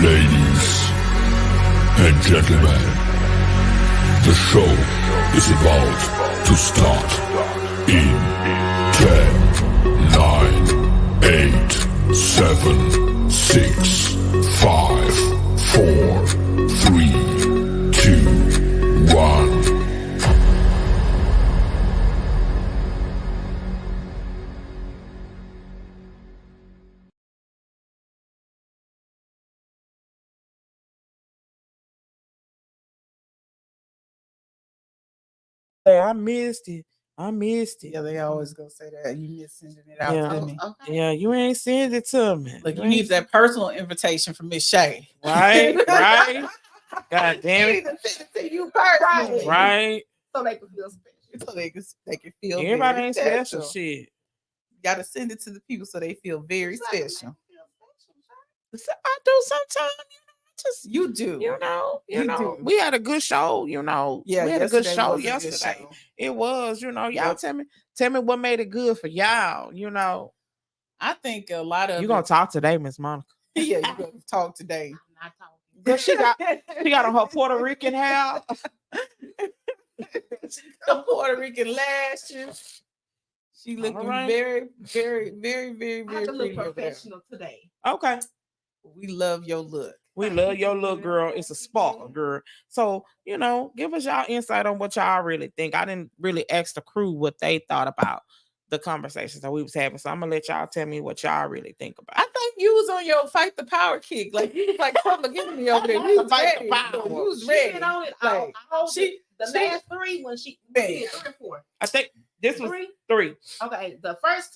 Ladies and gentlemen, the show is about to start in 10, 9, 8, 7, 6, 5, 4, 3, 2, 1. I missed it. I missed it. Yeah, they always gonna say that. You miss sending it out to me. Okay. Yeah, you ain't send it to me. Look, you need that personal invitation from Miss Shay. Right, right. God damn it. You need to send it to you personally. Right. So they can feel special. So they can feel Everybody very ain't special. Shit. You gotta send it to the people so they feel very special. I do sometimes, you do. You know, do. we had a good show, you know. Yeah, we had a good yesterday show was a good yesterday. show. It was, you know. Y'all Yep. tell me what made it good for y'all, you know. I think a lot of You gonna talk today, Miss Monica. Yeah, you gonna talk today. I'm not talking. Girl, she got on her Puerto Rican hair. The Puerto Rican lashes. She looking right. very, very, very, very, I very have to look pretty over there. professional today. Okay. We love your look. We love your little girl. It's a sparkle, girl. So, you know, give us y'all insight on what y'all really think. I didn't really ask the crew what they thought about the conversations that we was having. So I'm gonna let y'all tell me what y'all really think about. I think you was on your fight the power kick. Like you was like public enemy over there. You was Fight ready. the power. You was She ready. been on it. Like, The she- last three when she Man. did 3 or 4. I think this was Three? 3. Okay, the first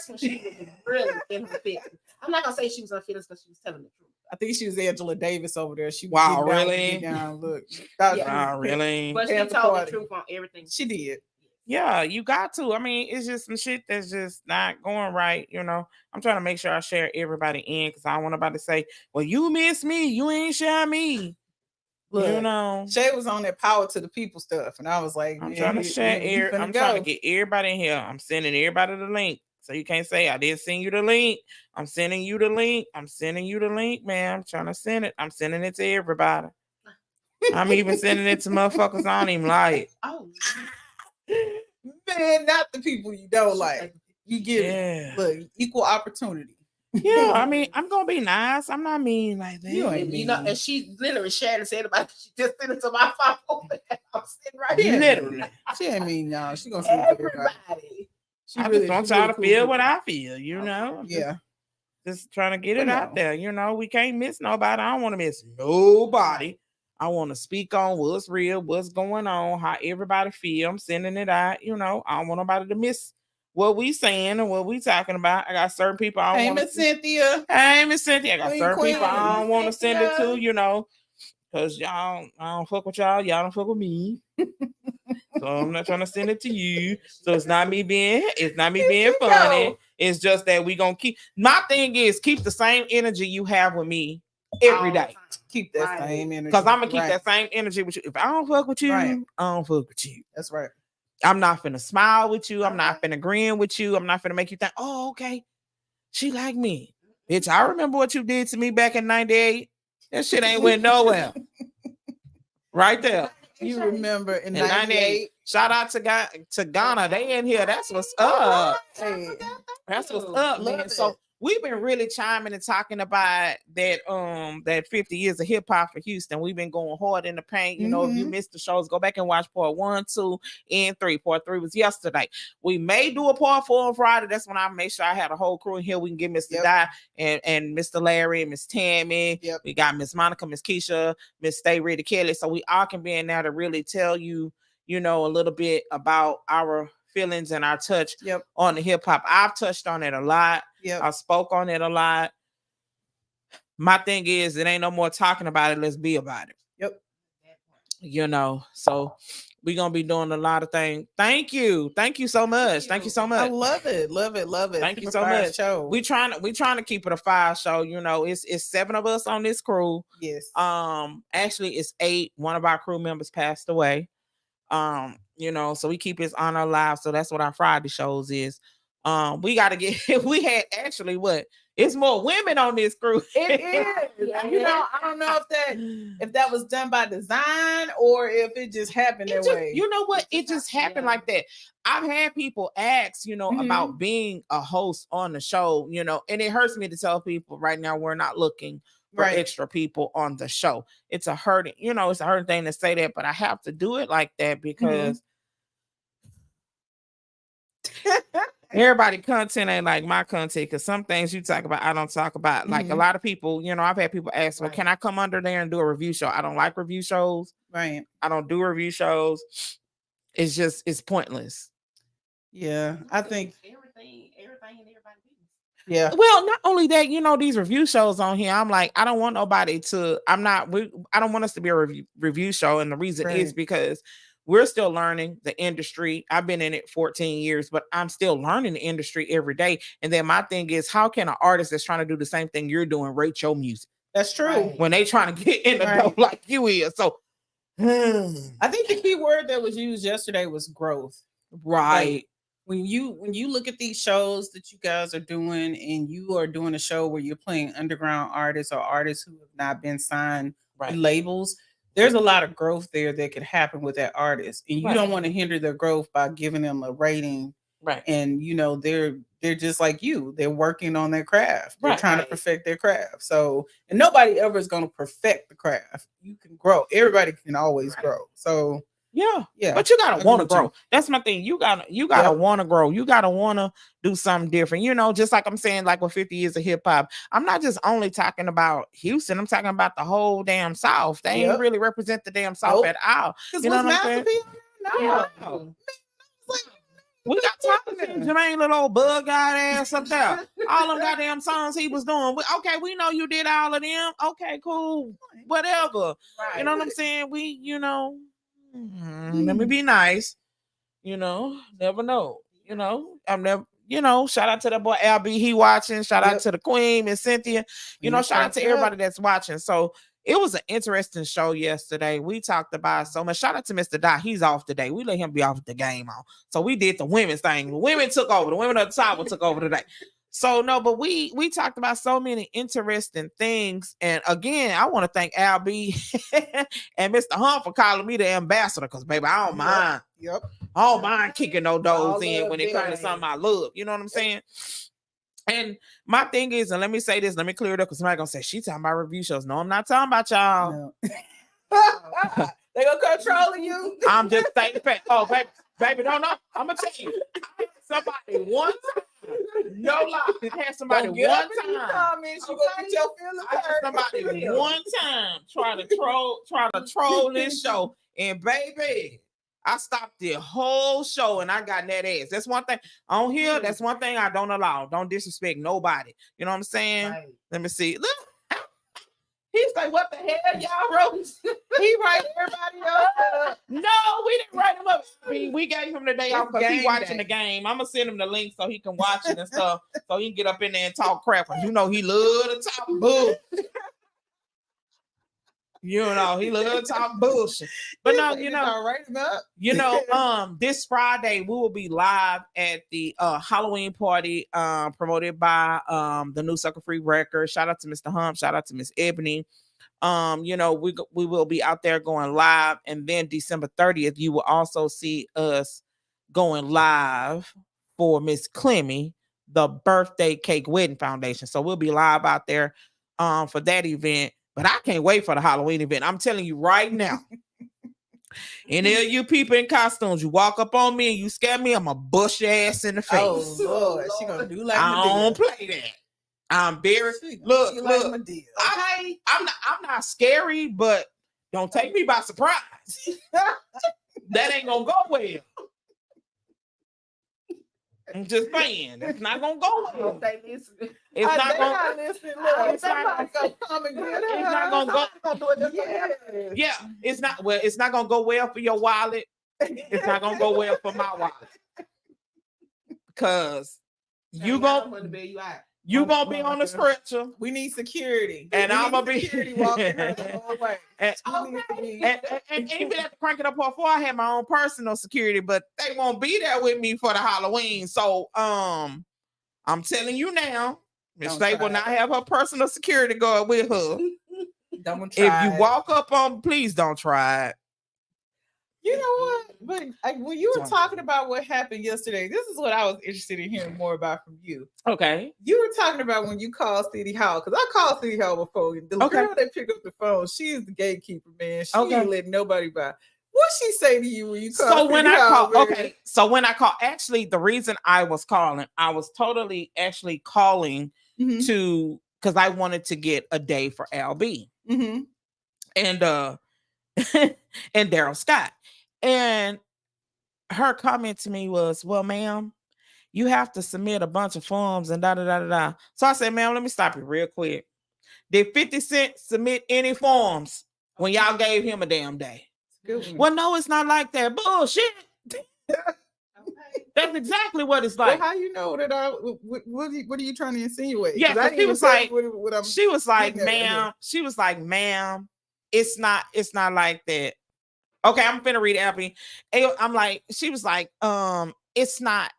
one she was really in her feelings. I'm not gonna say she was in her feelings because she was telling the truth. I think she was Angela Davis over there. She was Wow, getting down, really? getting down. Look, that was Wow, really? But she Panther told Party. the truth on everything. She did. Yeah, you got to. I mean, it's just some shit that's just not going right, you know. I'm trying to make sure I share everybody in because I don't want nobody to say, well, you miss me. You ain't share me. Look, you know. Shay was on that power to the people stuff, and I was like, I'm man, trying to share I'm trying to go. get everybody in here. I'm sending everybody the link. So you can't say I didn't send you the link. I'm sending you the link. I'm sending you the link, man. I'm trying to send it. I'm sending it to everybody. I'm even sending it to motherfuckers I don't even like. Oh, man, not the people you don't like. You get Yeah. it. Look, equal opportunity. Yeah, I mean, I'm gonna be nice. I'm not mean like that. You ain't you know, mean. and she literally shared and said about it. She just sent it to my phone. I'm sitting right here. Literally. She ain't mean, y'all. She gonna send it to everybody. Everybody. She I really- just want she y'all really to cool feel people. what I feel, you know? Yeah. Just trying to get But it out no. there. You know, we can't miss nobody. I don't want to miss nobody. I want to speak on what's real, what's going on, how everybody feel. I'm sending it out. You know, I don't want nobody to miss what we saying and what we talking about. I got certain people I Hey, don't want Miss Cynthia. Hey, Miss Cynthia. I got Queen, certain people queen. I don't want to send it to, Cynthia. you know, because y'all, I don't fuck with y'all. Y'all don't fuck with me. So I'm not trying to send it to you. So it's not me being funny. It's just that we gonna keep. My thing is keep the same energy you have with me every All the day. time. Keep that Right. same energy. Because I'm gonna keep Right. that same energy with you. If I don't fuck with you, Right. I don't fuck with you. That's right. I'm not finna smile with you. I'm not finna grin with you. I'm not finna make you think, oh, okay, she like me. Bitch, I remember what you did to me back in 98. That shit ain't went nowhere. Right there. You remember in In 98? Shout out to Ghana. They in here. That's what's up. Hey, That's what's up, Love man. it. So we've been really chiming and talking about that 50 years of hip hop for Houston. We've been going hard in the paint. You know, if you missed the shows, go back and watch part 1, 2, and 3. Part 3 was yesterday. We may do a part 4 on Friday. That's when I make sure I had a whole crew in here. We can get Mr. Yep. Di and Mr. Larry and Miss Tammy. Yep. We got Miss Monica, Miss Keisha, Miss Stay Ready Kelly. So we all can be in there to really tell you, you know, a little bit about our feelings and our touch Yep. on the hip hop. I've touched on it a lot. Yep. I spoke on it a lot. My thing is, it ain't no more talking about it. Let's be about it. Yep. You know, so we're gonna be doing a lot of things. Thank you so much. Thank you so I much. love it. Love it. Love it. Thank you Super so fire much. Show. We trying to keep it a 5 show. You know, it's 7 of us on this crew. Yes. Actually, it's 8. One of our crew members passed away. So we keep his honor alive. So that's what our Friday shows is. We got to get. We had actually what? It's more women on this crew. It is. Yeah. I don't know if that was done by design or if it just happened that way. You know what? It just happened like that. I've had people ask, about being a host on the show, and it hurts me to tell people right now we're not looking for extra people on the show. It's a hurting, it's a hurting thing to say that, but I have to do it like that because everybody content ain't like my content, because some things you talk about I don't talk about. Like a lot of people, I've had people ask, well, can I come under there and do a review show? I don't like review shows. Right. I don't do review shows. It's pointless. Yeah, I think everything and everybody. Yeah. Well, not only that, these review shows on here, I'm like, I don't want nobody to, I don't want us to be a review show. And the reason is because we're still learning the industry. I've been in it 14 years, but I'm still learning the industry every day. And then my thing is, how can an artist that's trying to do the same thing you're doing rate your music? That's true. When they trying to get in the dough like you is. So I think the key word that was used yesterday was growth. Right. Like, when you look at these shows that you guys are doing, and you are doing a show where you're playing underground artists or artists who have not been signed to labels, there's a lot of growth there that could happen with that artist, and you don't want to hinder their growth by giving them a rating. Right. And they're just like you. They're working on their craft. They're trying to perfect their craft. So, and nobody ever is going to perfect the craft. You can grow. Everybody can always grow. So yeah. But you gotta want to grow. That's my thing. You gotta want to grow. You gotta want to do something different. Just like I'm saying, like with 50 years of hip hop, I'm not just only talking about Houston. I'm talking about the whole damn South. They ain't really represent the damn South at all. You know what I'm saying? No. We got talking Jermaine, little old bug guy ass up there. All them goddamn songs he was doing. Okay, we know you did all of them. Okay, cool. Whatever. You know what I'm saying? We, let me be nice. Never know. I'm never, shout out to that boy LB, he watching. Shout out to the Queen and Cynthia. Shout out to everybody that's watching. So it was an interesting show yesterday. We talked about so much. Shout out to Mr. Dot. He's off today. We let him be off the game on. So we did the women's thing. The women took over. The women at the top took over today. So no, but we talked about so many interesting things. And again, I want to thank Albie and Mr. Hunt for calling me the ambassador, because baby, I don't mind. I don't mind kicking no doors in when it comes to something I love. You know what I'm saying? And my thing is, and let me say this, let me clear it up, because somebody gonna say she talking about review shows. No, I'm not talking about y'all. No. They gonna control you. I'm just saying, oh baby, no, I'm gonna tell you, somebody one time, no lie, had somebody one time. Somebody one time try to troll this show, and baby, I stopped the whole show and I got that ass. That's one thing on here. That's one thing I don't allow. Don't disrespect nobody. You know what I'm saying? Right. Let me see. Look, he's like, what the hell, y'all wrote? He write everybody else. No, we didn't write him up. We gave him the day off because he watching the game. I'm gonna send him the link so he can watch it and stuff, so he can get up in there and talk crap. He love to talk bull. He love to talk bullshit. But no, this Friday we will be live at the Halloween party promoted by the New Sucker Free Record. Shout out to Mr. Hump, shout out to Miss Ebony. We will be out there going live, and then December 30th, you will also see us going live for Miss Clemmy, the Birthday Cake Wedding Foundation. So we'll be live out there for that event. But I can't wait for the Halloween event. I'm telling you right now. And there you people in costumes, you walk up on me and you scare me, I'm a bush your ass in the face. Oh Lord, she gonna do like I don't play that. I'm very look. Okay. I'm not scary, but don't take me by surprise. That ain't gonna go well. I'm just saying, it's not gonna go well. It's not gonna go. Yeah, it's not. Well, it's not gonna go well for your wallet. It's not gonna go well for my wallet, because you gonna You gonna be on the stretcher. We need security. And I'm gonna be security walking her the whole way. And even at the Crank It Up Part 4, I had my own personal security, but they won't be there with me for the Halloween. So I'm telling you now, Miss State will not have her personal security guard with her. Don't try. If you walk up on, please don't try it. You know what? But when you were talking about what happened yesterday, this is what I was interested in hearing more about from you. Okay. You were talking about when you called City Hall, because I called City Hall before. The girl that picked up the phone, she is the gatekeeper, man. She ain't letting nobody by. What she say to you when you called? So when I called, actually, the reason I was calling, I was totally actually calling to because I wanted to get a day for LB and and Daryl Scott. And her comment to me was, well, ma'am, you have to submit a bunch of forms and da-da-da-da-da. So I said, ma'am, let me stop you real quick. Did 50 Cent submit any forms when y'all gave him a damn day? Well, no, it's not like that. Bullshit. That's exactly what it's like. Well, how you know that what are you trying to insinuate? Yeah, she was like, ma'am, it's not like that. Okay, I'm finna read Abby. I'm like, she was like, it's not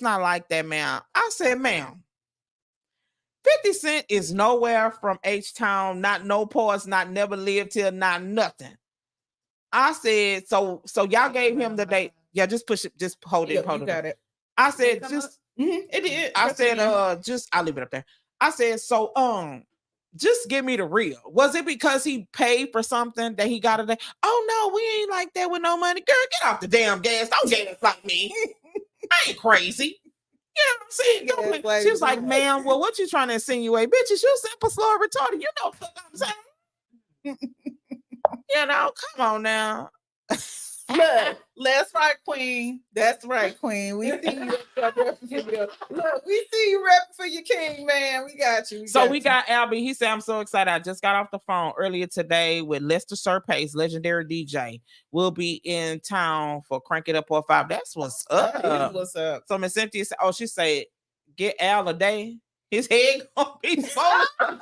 like that, ma'am. I said, ma'am, 50 Cent is nowhere from H-Town, not no parts, not never lived here, not nothing. I said, so y'all gave him the date. Yeah, just push it, just hold it. Got it. I said, it did. I said, I'll leave it up there. I said, so just give me the real. Was it because he paid for something that he got a day? Oh no, we ain't like that with no money. Girl, get off the damn gas. Don't get it like me. I ain't crazy. You know what I'm saying? She was like, ma'am, well, what you trying to insinuate? Bitches, you simple, slow, retarded. You know what I'm saying? You know, come on now. Look, that's right, Queen. That's right, Queen. We see you. Look, we see you repping for your king, man. We got you. We got Albie. He said, I'm so excited. I just got off the phone earlier today with Lester Surpace, legendary DJ. We'll be in town for Crank It Up Part 5. That's what's up. That's what's up. So Miss Cynthia said, she said, get Al a day. His head gonna be swollen.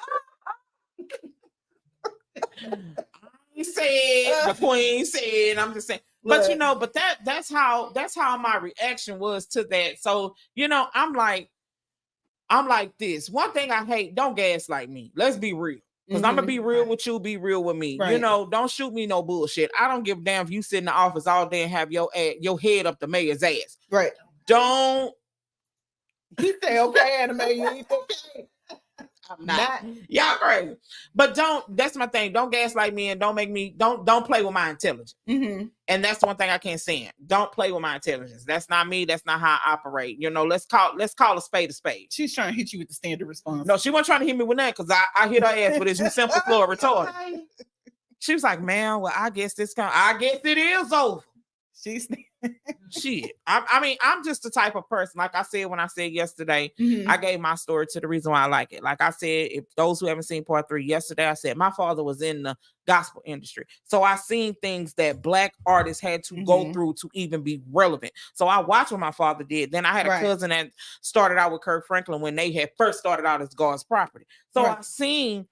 He said, the Queen said, I'm just saying. But but that's how my reaction was to that. So, I'm like this. One thing I hate, don't gaslight me. Let's be real. Because I'm gonna be real with you, be real with me. Right. Don't shoot me no bullshit. I don't give a damn if you sit in the office all day and have your head up the mayor's ass. Right. Don't. He say, okay, Anime, you ain't okay. I'm not. Y'all crazy. But that's my thing. Don't gaslight me and don't make me, don't play with my intelligence. And that's the one thing I can't stand. Don't play with my intelligence. That's not me. That's not how I operate. Let's call a spade a spade. She's trying to hit you with the standard response. No, she wasn't trying to hit me with that because I hit her ass with this, you simple, floor retarded. She was like, man, well, I guess it is over. She's shit. I mean, I'm just the type of person, like I said when I said yesterday, I gave my story to the reason why I like it. Like I said, if those who haven't seen part 3 yesterday, I said my father was in the gospel industry. So I seen things that Black artists had to go through to even be relevant. So I watched what my father did. Then I had a cousin that started out with Kirk Franklin when they had first started out as God's Property. So I seen,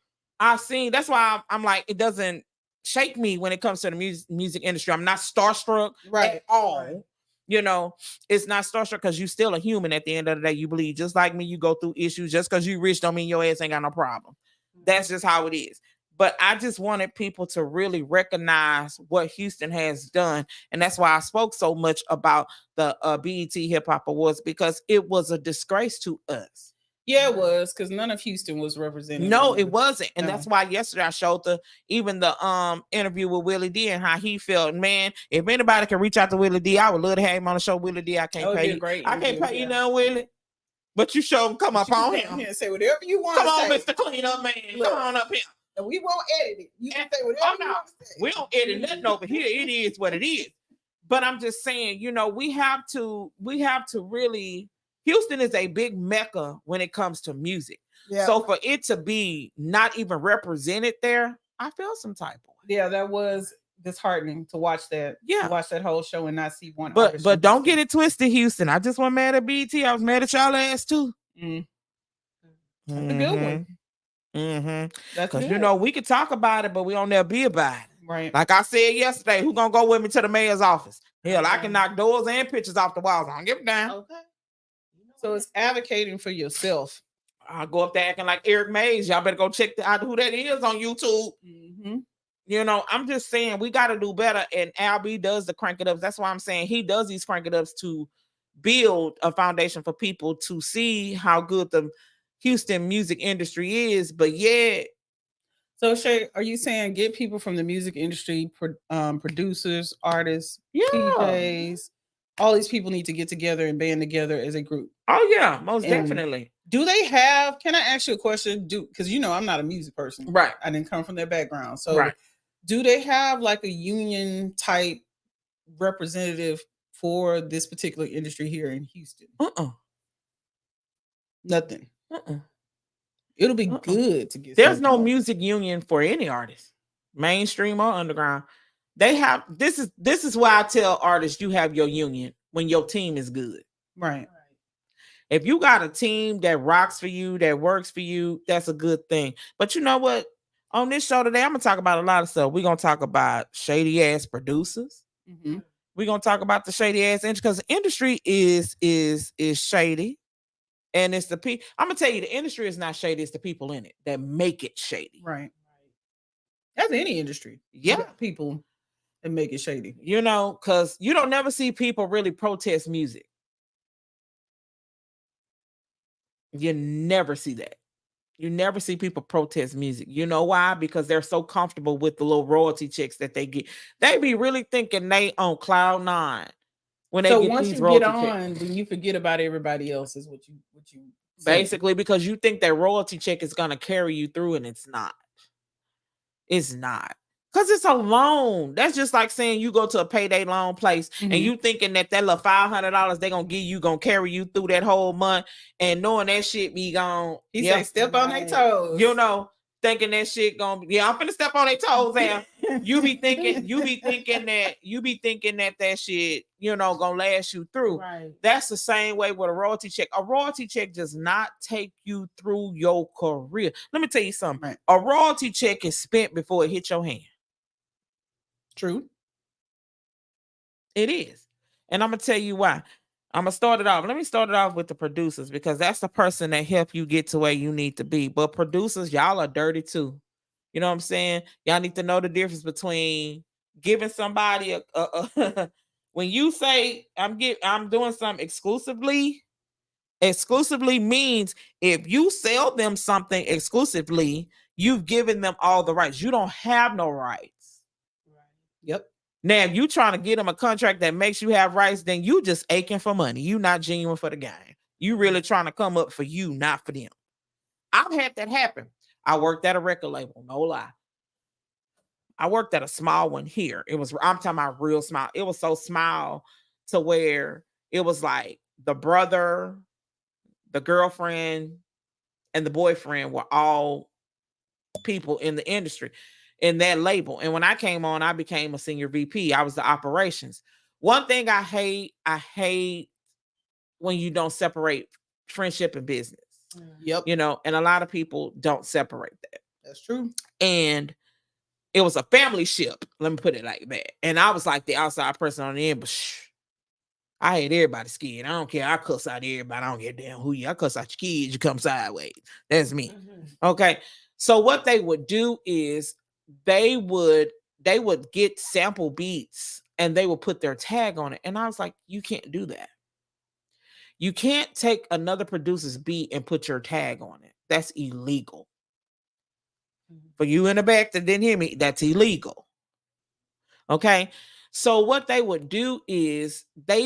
that's why I'm like, it doesn't shake me when it comes to the music industry. I'm not starstruck at all. It's not starstruck because you still a human at the end of the day. You believe just like me, you go through issues. Just because you rich don't mean your ass ain't got no problem. That's just how it is. But I just wanted people to really recognize what Houston has done. And that's why I spoke so much about the BET Hip Hop Awards, because it was a disgrace to us. Yeah, it was, because none of Houston was represented. No, it wasn't. And that's why yesterday I showed the interview with Willie D and how he felt. Man, if anybody can reach out to Willie D, I would love to have him on the show. Willie D, I can't pay you. I can't pay you now, Willie. But you show him, come up on him. Say whatever you want. Come on, Mr. Clean Up Man. Look, come on up here. And we won't edit it. You can say whatever you want to say. We don't edit nothing over here. It is what it is. But I'm just saying, we have to really. Houston is a big mecca when it comes to music. Yeah. So for it to be not even represented there, I feel some type of way. Yeah, that was disheartening to watch that. Yeah, to watch that whole show and not see one. But don't get it twisted, Houston. I just wasn't mad at BET. I was mad at y'all ass too. That's a good one. That's Because good. we could talk about it, but we don't never be about it. Right. Like I said yesterday, who gonna go with me to the mayor's office? Hell, I can knock doors and pictures off the walls. I don't give a damn. Okay. So it's advocating for yourself. I'll go up there acting like Eric Mays. Y'all better go check out who that is on YouTube. I'm just saying we got to do better. And Al B does the crank it ups. That's why I'm saying he does these crank it ups to build a foundation for people to see how good the Houston music industry is. But yeah. So Shay, are you saying get people from the music industry, producers, artists, DJs, all these people need to get together and band together as a group? Oh yeah, most definitely. Do they have? Can I ask you a question? Because I'm not a music person, right? I didn't come from that background. So, do they have like a union type representative for this particular industry here in Houston? Nothing. It'll be good to get. There's no music union for any artist, mainstream or underground. They have this is why I tell artists you have your union when your team is good. Right. If you got a team that rocks for you, that works for you, that's a good thing. But you know what? On this show today, I'm gonna talk about a lot of stuff. We're gonna talk about shady ass producers. We're gonna talk about the shady ass industry because the industry is shady. And it's the people. I'm gonna tell you, the industry is not shady. It's the people in it that make it shady. Right. That's any industry. Yeah, people that make it shady. Because you don't never see people really protest music. You never see that. You never see people protest music. You know why? Because they're so comfortable with the little royalty checks that they get. They be really thinking they on cloud nine. When they get once these you get on, checks. then you forget about everybody else. Is what you basically say. Because you think that royalty check is gonna carry you through, and it's not. It's not. Because it's a loan. That's just like saying you go to a payday loan place and you thinking that little $500 they're gonna give you gonna carry you through that whole month, and knowing that shit be gone. He say step on their toes. Thinking that shit gonna be, I'm finna step on their toes there. you be thinking that shit, gonna last you through. Right. That's the same way with a royalty check. A royalty check does not take you through your career. Let me tell you something. Right. A royalty check is spent before it hits your hand. True. It is. And I'm gonna tell you why. I'm gonna start it off. Let me start it off with the producers, because that's the person that help you get to where you need to be. But producers, y'all are dirty too. You know what I'm saying? Y'all need to know the difference between giving somebody when you say I'm doing something exclusively means if you sell them something exclusively, you've given them all the rights. You don't have no rights. Right. Yep. Now, if you trying to get them a contract that makes you have rights, then you just aching for money. You not genuine for the game. You really trying to come up for you, not for them. I've had that happen. I worked at a record label, no lie. I worked at a small one here. I'm talking about real small. It was so small to where it was like the brother, the girlfriend, and the boyfriend were all people in the industry, in that label. And when I came on, I became a senior VP. I was the operations. One thing I hate when you don't separate friendship and business. Yep. And a lot of people don't separate that. That's true. And it was a family ship. Let me put it like that. And I was like the outside person on the end, but I hate everybody scared. I don't care. I cuss out everybody. I don't give a damn who you. I cuss out your kids. You come sideways. That's me. Okay. So what they would do is they would get sample beats and they would put their tag on it. And I was like, you can't do that. You can't take another producer's beat and put your tag on it. That's illegal. For you in the back that didn't hear me, that's illegal. Okay. So what they would do is they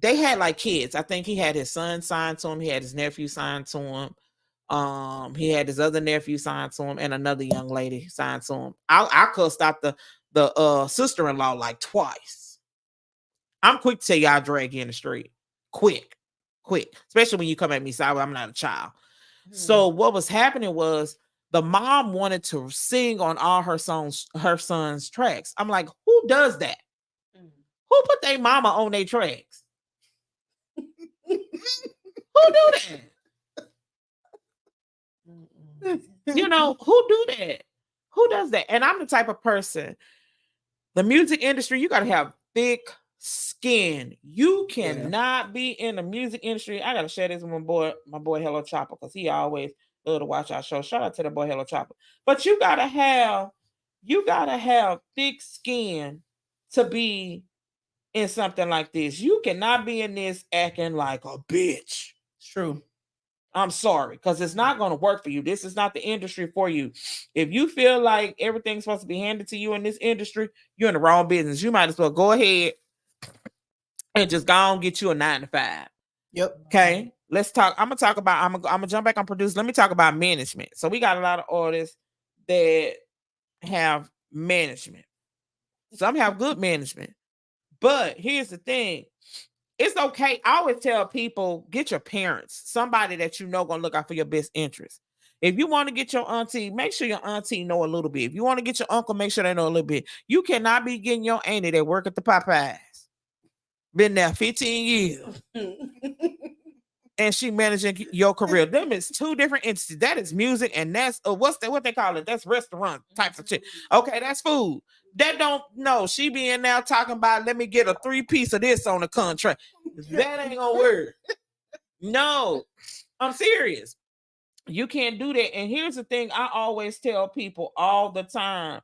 had like kids. I think he had his son signed to him. He had his nephew signed to him. He had his other nephew signed to him and another young lady signed to him. I cussed out the sister-in-law like twice. I'm quick to tell you I'll drag you in the street. Quick. Especially when you come at me sideways, I'm not a child. So what was happening was the mom wanted to sing on all her son's tracks. I'm like, who does that? Who put their mama on their tracks? Who do that? You know, who do that? Who does that? And I'm the type of person, the music industry, you got to have thick skin. You cannot be in the music industry. I got to share this with my boy Hello Chopper, because he always love to watch our show. Shout out to the boy Hello Chopper. But you got to have thick skin to be in something like this. You cannot be in this acting like a bitch. It's true. I'm sorry, because it's not going to work for you. This is not the industry for you. If you feel like everything's supposed to be handed to you in this industry, you're in the wrong business. You might as well go ahead and just go and get you a 9 to 5. Yep. Okay. Let's talk. I'm gonna jump back on produce. Let me talk about management. So we got a lot of artists that have management. Some have good management. But here's the thing. It's okay. I always tell people, get your parents, somebody that you know gonna look out for your best interest. If you want to get your auntie, make sure your auntie know a little bit. If you want to get your uncle, make sure they know a little bit. You cannot be getting your auntie that work at the Popeyes. Been there 15 years. And she managing your career. Them is two different entities. That is music, and that's what they call it. That's restaurant types of shit. Okay, that's food. That don't know. She be in there talking about, let me get a 3-piece of this on the contract. That ain't gonna work. No, I'm serious. You can't do that. And here's the thing, I always tell people all the time.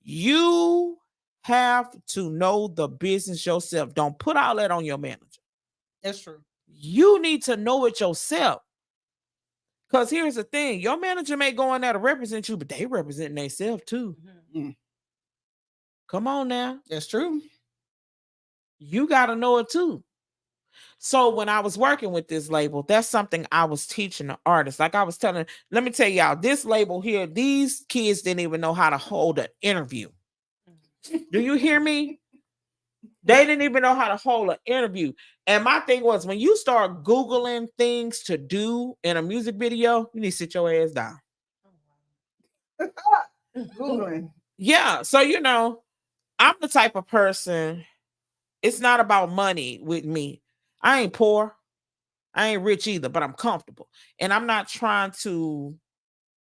You have to know the business yourself. Don't put all that on your manager. That's true. You need to know it yourself. Because here's the thing, your manager may go in there to represent you, but they represent themselves too. Mm-hmm. Come on now. That's true. You got to know it too. So when I was working with this label, that's something I was teaching the artists. Like I was telling, let me tell y'all, this label here, these kids didn't even know how to hold an interview. Do you hear me? They didn't even know how to hold an interview. And my thing was, when you start Googling things to do in a music video, you need to sit your ass down. Googling. Yeah. So, you know, I'm the type of person, it's not about money with me. I ain't poor. I ain't rich either, but I'm comfortable. And I'm not trying to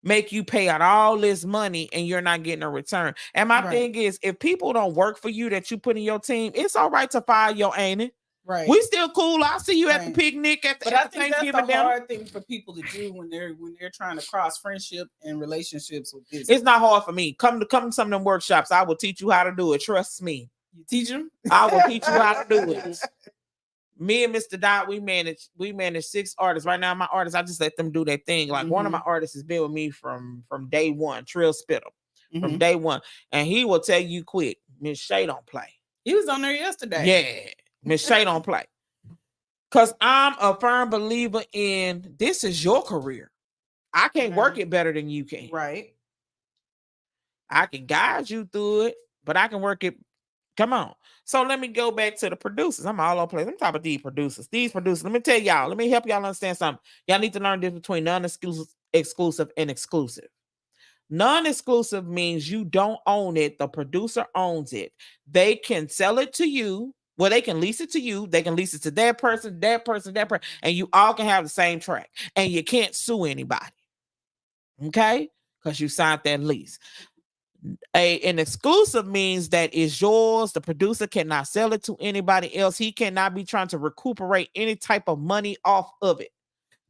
make you pay out all this money and you're not getting a return. And my thing is, if people don't work for you that you put in your team, it's all right to fire your ain't it? Right. We still cool. I'll see you at the picnic at the But I think Thanksgiving that's the dinner. hard thing for people to do when they're trying to cross friendship and relationships with business. It's not hard for me. Come to some of them workshops. I will teach you how to do it. Trust me. You teach them? I will teach you how to do it. Me and Mr. Dot, we manage 6 artists. Right now, my artists, I just let them do their thing. Like one of my artists has been with me from day one, Trill Spittle, from day one. And he will tell you quick, Miss Shay don't play. He was on there yesterday. Yeah, Miss Shay don't play. Because I'm a firm believer in this is your career. I can't work it better than you can. Right. I can guide you through it, but I can work it. Come on. So let me go back to the producers. I'm all over the place. Let me talk about these producers. Let me tell y'all. Let me help y'all understand something. Y'all need to learn this between non-exclusive and exclusive. Non-exclusive means you don't own it. The producer owns it. They can sell it to you. Well, they can lease it to you. They can lease it to that person, and you all can have the same track. And you can't sue anybody. Okay? Because you signed that lease. An exclusive means that it's yours. The producer cannot sell it to anybody else. He cannot be trying to recuperate any type of money off of it.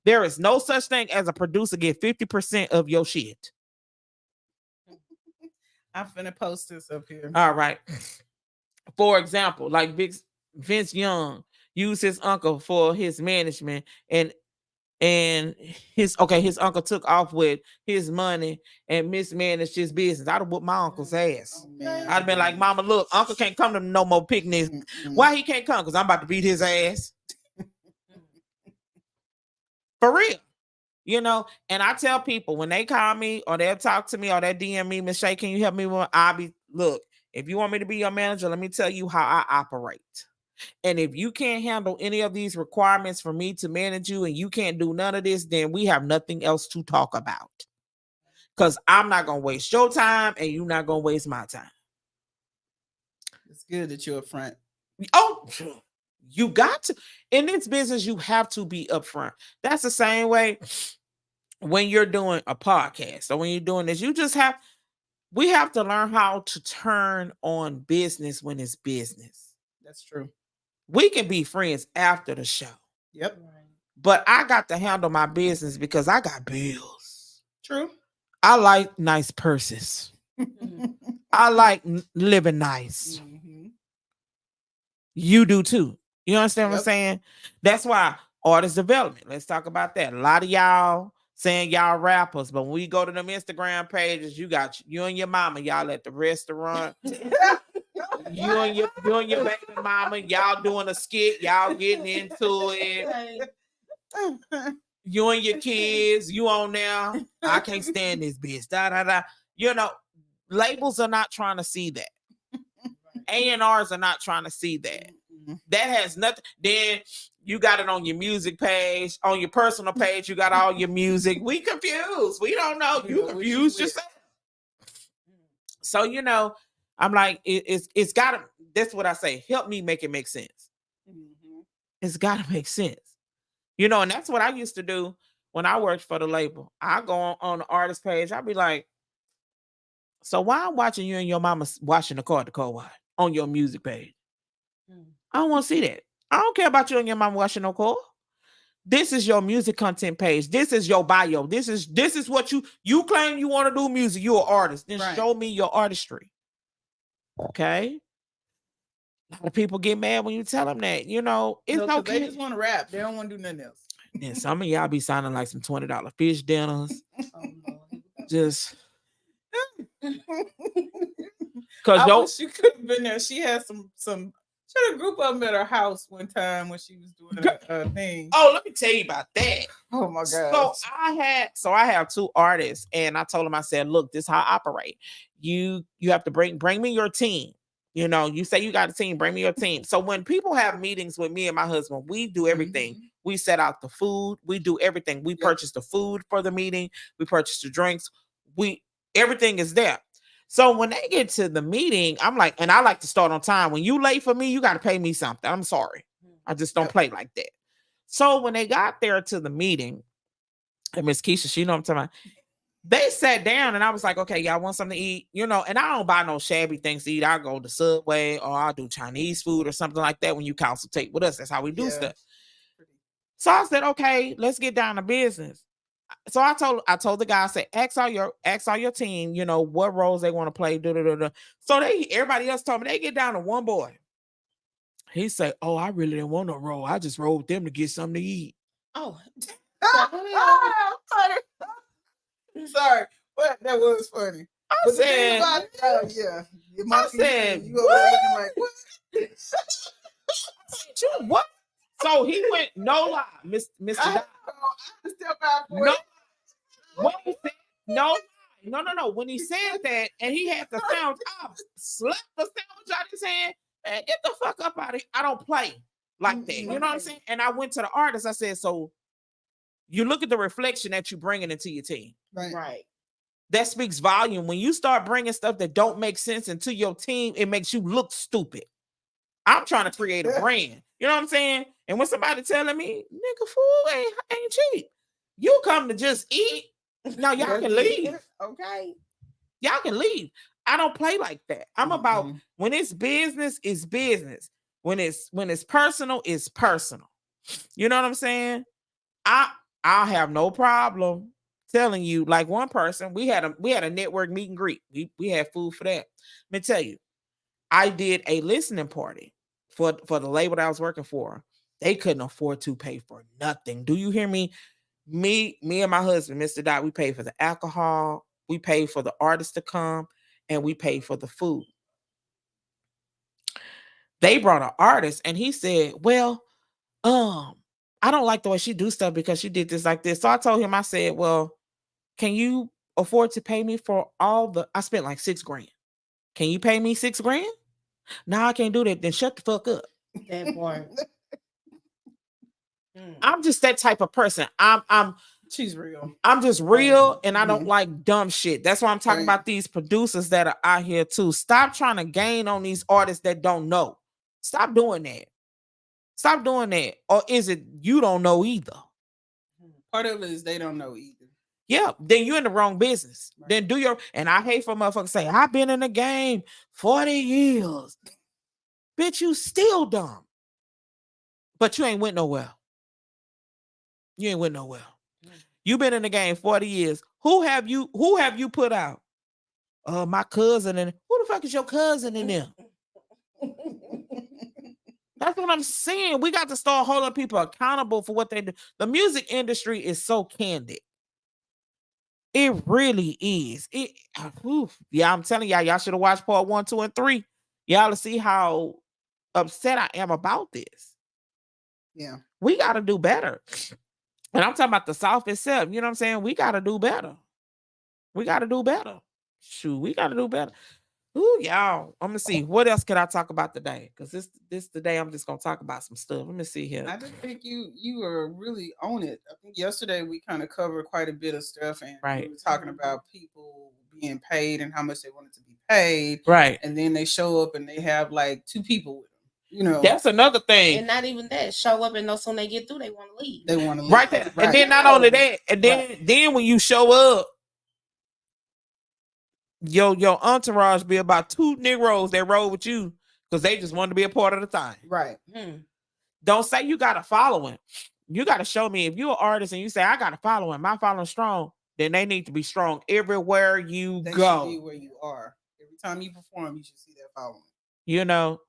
There is no such thing as a producer get 50% of your shit. I'm finna post this up here. All right. For example, like Vince Young used his uncle for his management, and his uncle took off with his money and mismanaged his business. I'd have whooped my uncle's ass. Oh, I'd have been like, Mama, look, Uncle can't come to no more picnics. Why he can't come? Because I'm about to beat his ass. For real. You know, and I tell people when they call me or they'll talk to me or they DM me, Miss Shay, can you help me with? Look, if you want me to be your manager, let me tell you how I operate. And if you can't handle any of these requirements for me to manage you and you can't do none of this, then we have nothing else to talk about. Because I'm not going to waste your time and you're not going to waste my time. It's good that you're upfront. Oh, you got to. In this business, you have to be upfront. That's the same way when you're doing a podcast or when you're doing this, we have to learn how to turn on business when it's business. That's true. We can be friends after the show. Yep. But I got to handle my business because I got bills. True. I like nice purses. I like living nice. Mm-hmm. You do too. You understand what I'm Yep. saying? That's why artist development. Let's talk about that. A lot of y'all saying y'all rappers, but when we go to them Instagram pages, you got you and your mama, y'all at the restaurant. you and your baby mama, y'all doing a skit, y'all getting into it. You and your kids, you on there. I can't stand this bitch. Da da da. You know, labels are not trying to see that. A&Rs are not trying to see that. That has nothing. Then you got it on your music page, on your personal page. You got all your music. We confused. We don't know. You confused yourself. So you know, I'm like, it's got to. That's what I say. Help me make it make sense. Mm-hmm. It's got to make sense. You know, and that's what I used to do when I worked for the label. I go on the artist page. I'll be like, so why I'm watching you and your mama washing the car at the car wash on your music page? I don't want to see that. I don't care about you and your mama washing no car. This is your music content page. This is your bio. This is what you claim you want to do music. You're an artist. Then show me your artistry. Okay. A lot of people get mad when you tell them that. You know, it's okay. They just want to rap. They don't want to do nothing else. And some of y'all be sounding like some $20 fish dinners. Just because she could have been there. She had some. She had a group of them at her house one time when she was doing a thing. Oh, let me tell you about that. Oh my god! So I have two artists, and I told them, I said, look, this is how I operate. You have to bring me your team. You know, you say you got a team, bring me your team. So when people have meetings with me and my husband, we do everything. Mm-hmm. We set out the food. We do everything. We purchase the food for the meeting. We purchase the drinks. Everything is there. So when they get to the meeting, I'm like, and I like to start on time. When you late for me, you got to pay me something. I'm sorry. I just don't play like that. So when they got there to the meeting, and Miss Keisha, she know what I'm talking about. They sat down and I was like, okay, y'all want something to eat? You know, and I don't buy no shabby things to eat. I'll go to Subway or I'll do Chinese food or something like that when you consultate with us. That's how we do stuff. So I said, okay, let's get down to business. So I told the guy, I said, ask all your team, you know, what roles they want to play. So everybody else told me they get down to one boy. He said, oh, I really didn't want no role. I just rolled with them to get something to eat. Oh. Sorry, but that was funny. I said, you over there looking like what? What? So he went, no lie, Mr. No. When he said that, and he had the sound, I slapped the sandwich out his hand, and get the fuck up out of here. I don't play like that. You know what I'm saying? And I went to the artist. I said, so you look at the reflection that you're bringing into your team. Right. That speaks volume. When you start bringing stuff that don't make sense into your team, it makes you look stupid. I'm trying to create a brand. You know what I'm saying? And when somebody telling me, nigga, food ain't cheap. You come to just eat. Now y'all can leave. Okay. Y'all can leave. I don't play like that. I'm about when it's business, it's business. When it's personal, it's personal. You know what I'm saying? I'll have no problem telling you, like one person, we had a network meet and greet. We had food for that. Let me tell you, I did a listening party for the label that I was working for. They couldn't afford to pay for nothing. Do you hear me? Me and my husband, Mr. Dot, we paid for the alcohol, we paid for the artists to come, and we paid for the food. They brought an artist, and he said, well, I don't like the way she do stuff because she did this like this. So I told him, I said, well, can you afford to pay me for I spent like $6,000. Can you pay me $6,000? No, I can't do that. Then shut the fuck up. That part. I'm just that type of person. She's real. I'm just real, and I don't like dumb shit. That's why I'm talking about these producers that are out here too. Stop trying to gain on these artists that don't know. Stop doing that. Stop doing that. Or is it you don't know either? Part of it is they don't know either. Yeah, then you're in the wrong business. Right. Then do your, and I hate for motherfuckers say, I've been in the game 40 years. Bitch, you still dumb. But you ain't went nowhere. You ain't went nowhere. You've been in the game 40 years. Who have you put out? My cousin. And who the fuck is your cousin in there? That's what I'm saying. We got to start holding people accountable for what they do. The music industry is so candid. It really is. Yeah, I'm telling y'all should have watched part 1, 2, and 3. Y'all to see how upset I am about this. Yeah. We got to do better. And I'm talking about the South itself. You know what I'm saying? We got to do better. We got to do better. Shoot, we got to do better. Ooh, y'all. I'm gonna see what else could I talk about today? Because this today I'm just gonna talk about some stuff. Let me see here. I just think you were really on it. I think yesterday we kind of covered quite a bit of stuff, and we were talking about people being paid and how much they wanted to be paid. Right. And then they show up and they have like 2 people with them. You know, that's another thing. And not even that. Show up and no soon they get through, they want to leave. They want to leave. Right there. Right. And then not only that, and then when you show up, your entourage be about 2 Negroes that roll with you because they just want to be a part of the thing. Right. Don't say you got a following. You got to show me if you're an artist and you say I got a following, my following strong, then they need to be strong everywhere you go. Should be where you are. Every time you perform, you should see that following. You know,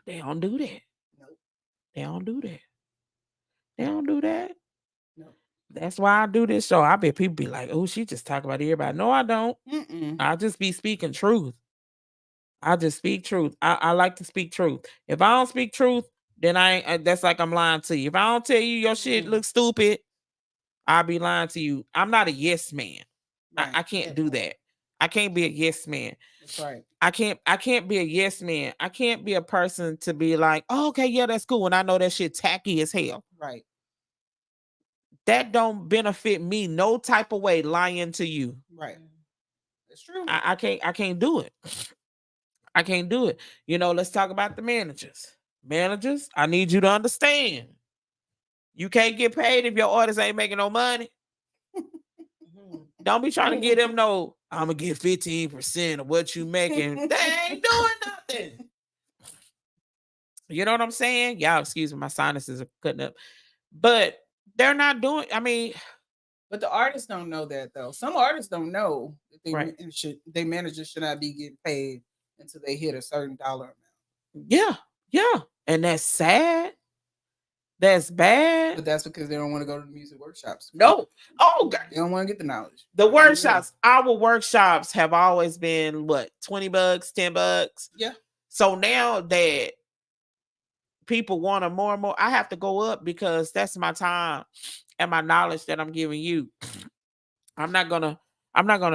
they don't do that. Nope. They don't do that. They don't do that. Nope. That's why I do this show. I bet people be like, oh, she just talk about everybody. No, I don't. I just be speaking truth. I just speak truth. I like to speak truth. If I don't speak truth, then that's like I'm lying to you. If I don't tell you your shit looks stupid, I'll be lying to you. I'm not a yes man. Right. I can't do that. I can't be a yes man. That's right. I can't be a yes man. I can't be a person to be like, oh, okay, yeah, that's cool. And I know that shit tacky as hell. Right. That don't benefit me no type of way lying to you. Right. That's true. I can't do it. I can't do it. You know, let's talk about the managers. Managers, I need you to understand. You can't get paid if your artist ain't making no money. Don't be trying to get them no, I'm gonna get 15% of what you making. They ain't doing nothing. You know what I'm saying? Y'all, excuse me, my sinuses are cutting up. But they're not doing, I mean. But the artists don't know that though. Some artists don't know that their managers should not be getting paid until they hit a certain dollar amount. Yeah, yeah. And that's sad. That's bad. But that's because they don't want to go to the music workshops. No. Oh, God. They don't want to get the knowledge. The workshops, our workshops have always been what, $20, $10? Yeah. So now that people want to more and more, I have to go up because that's my time and my knowledge that I'm giving you. I'm not gonna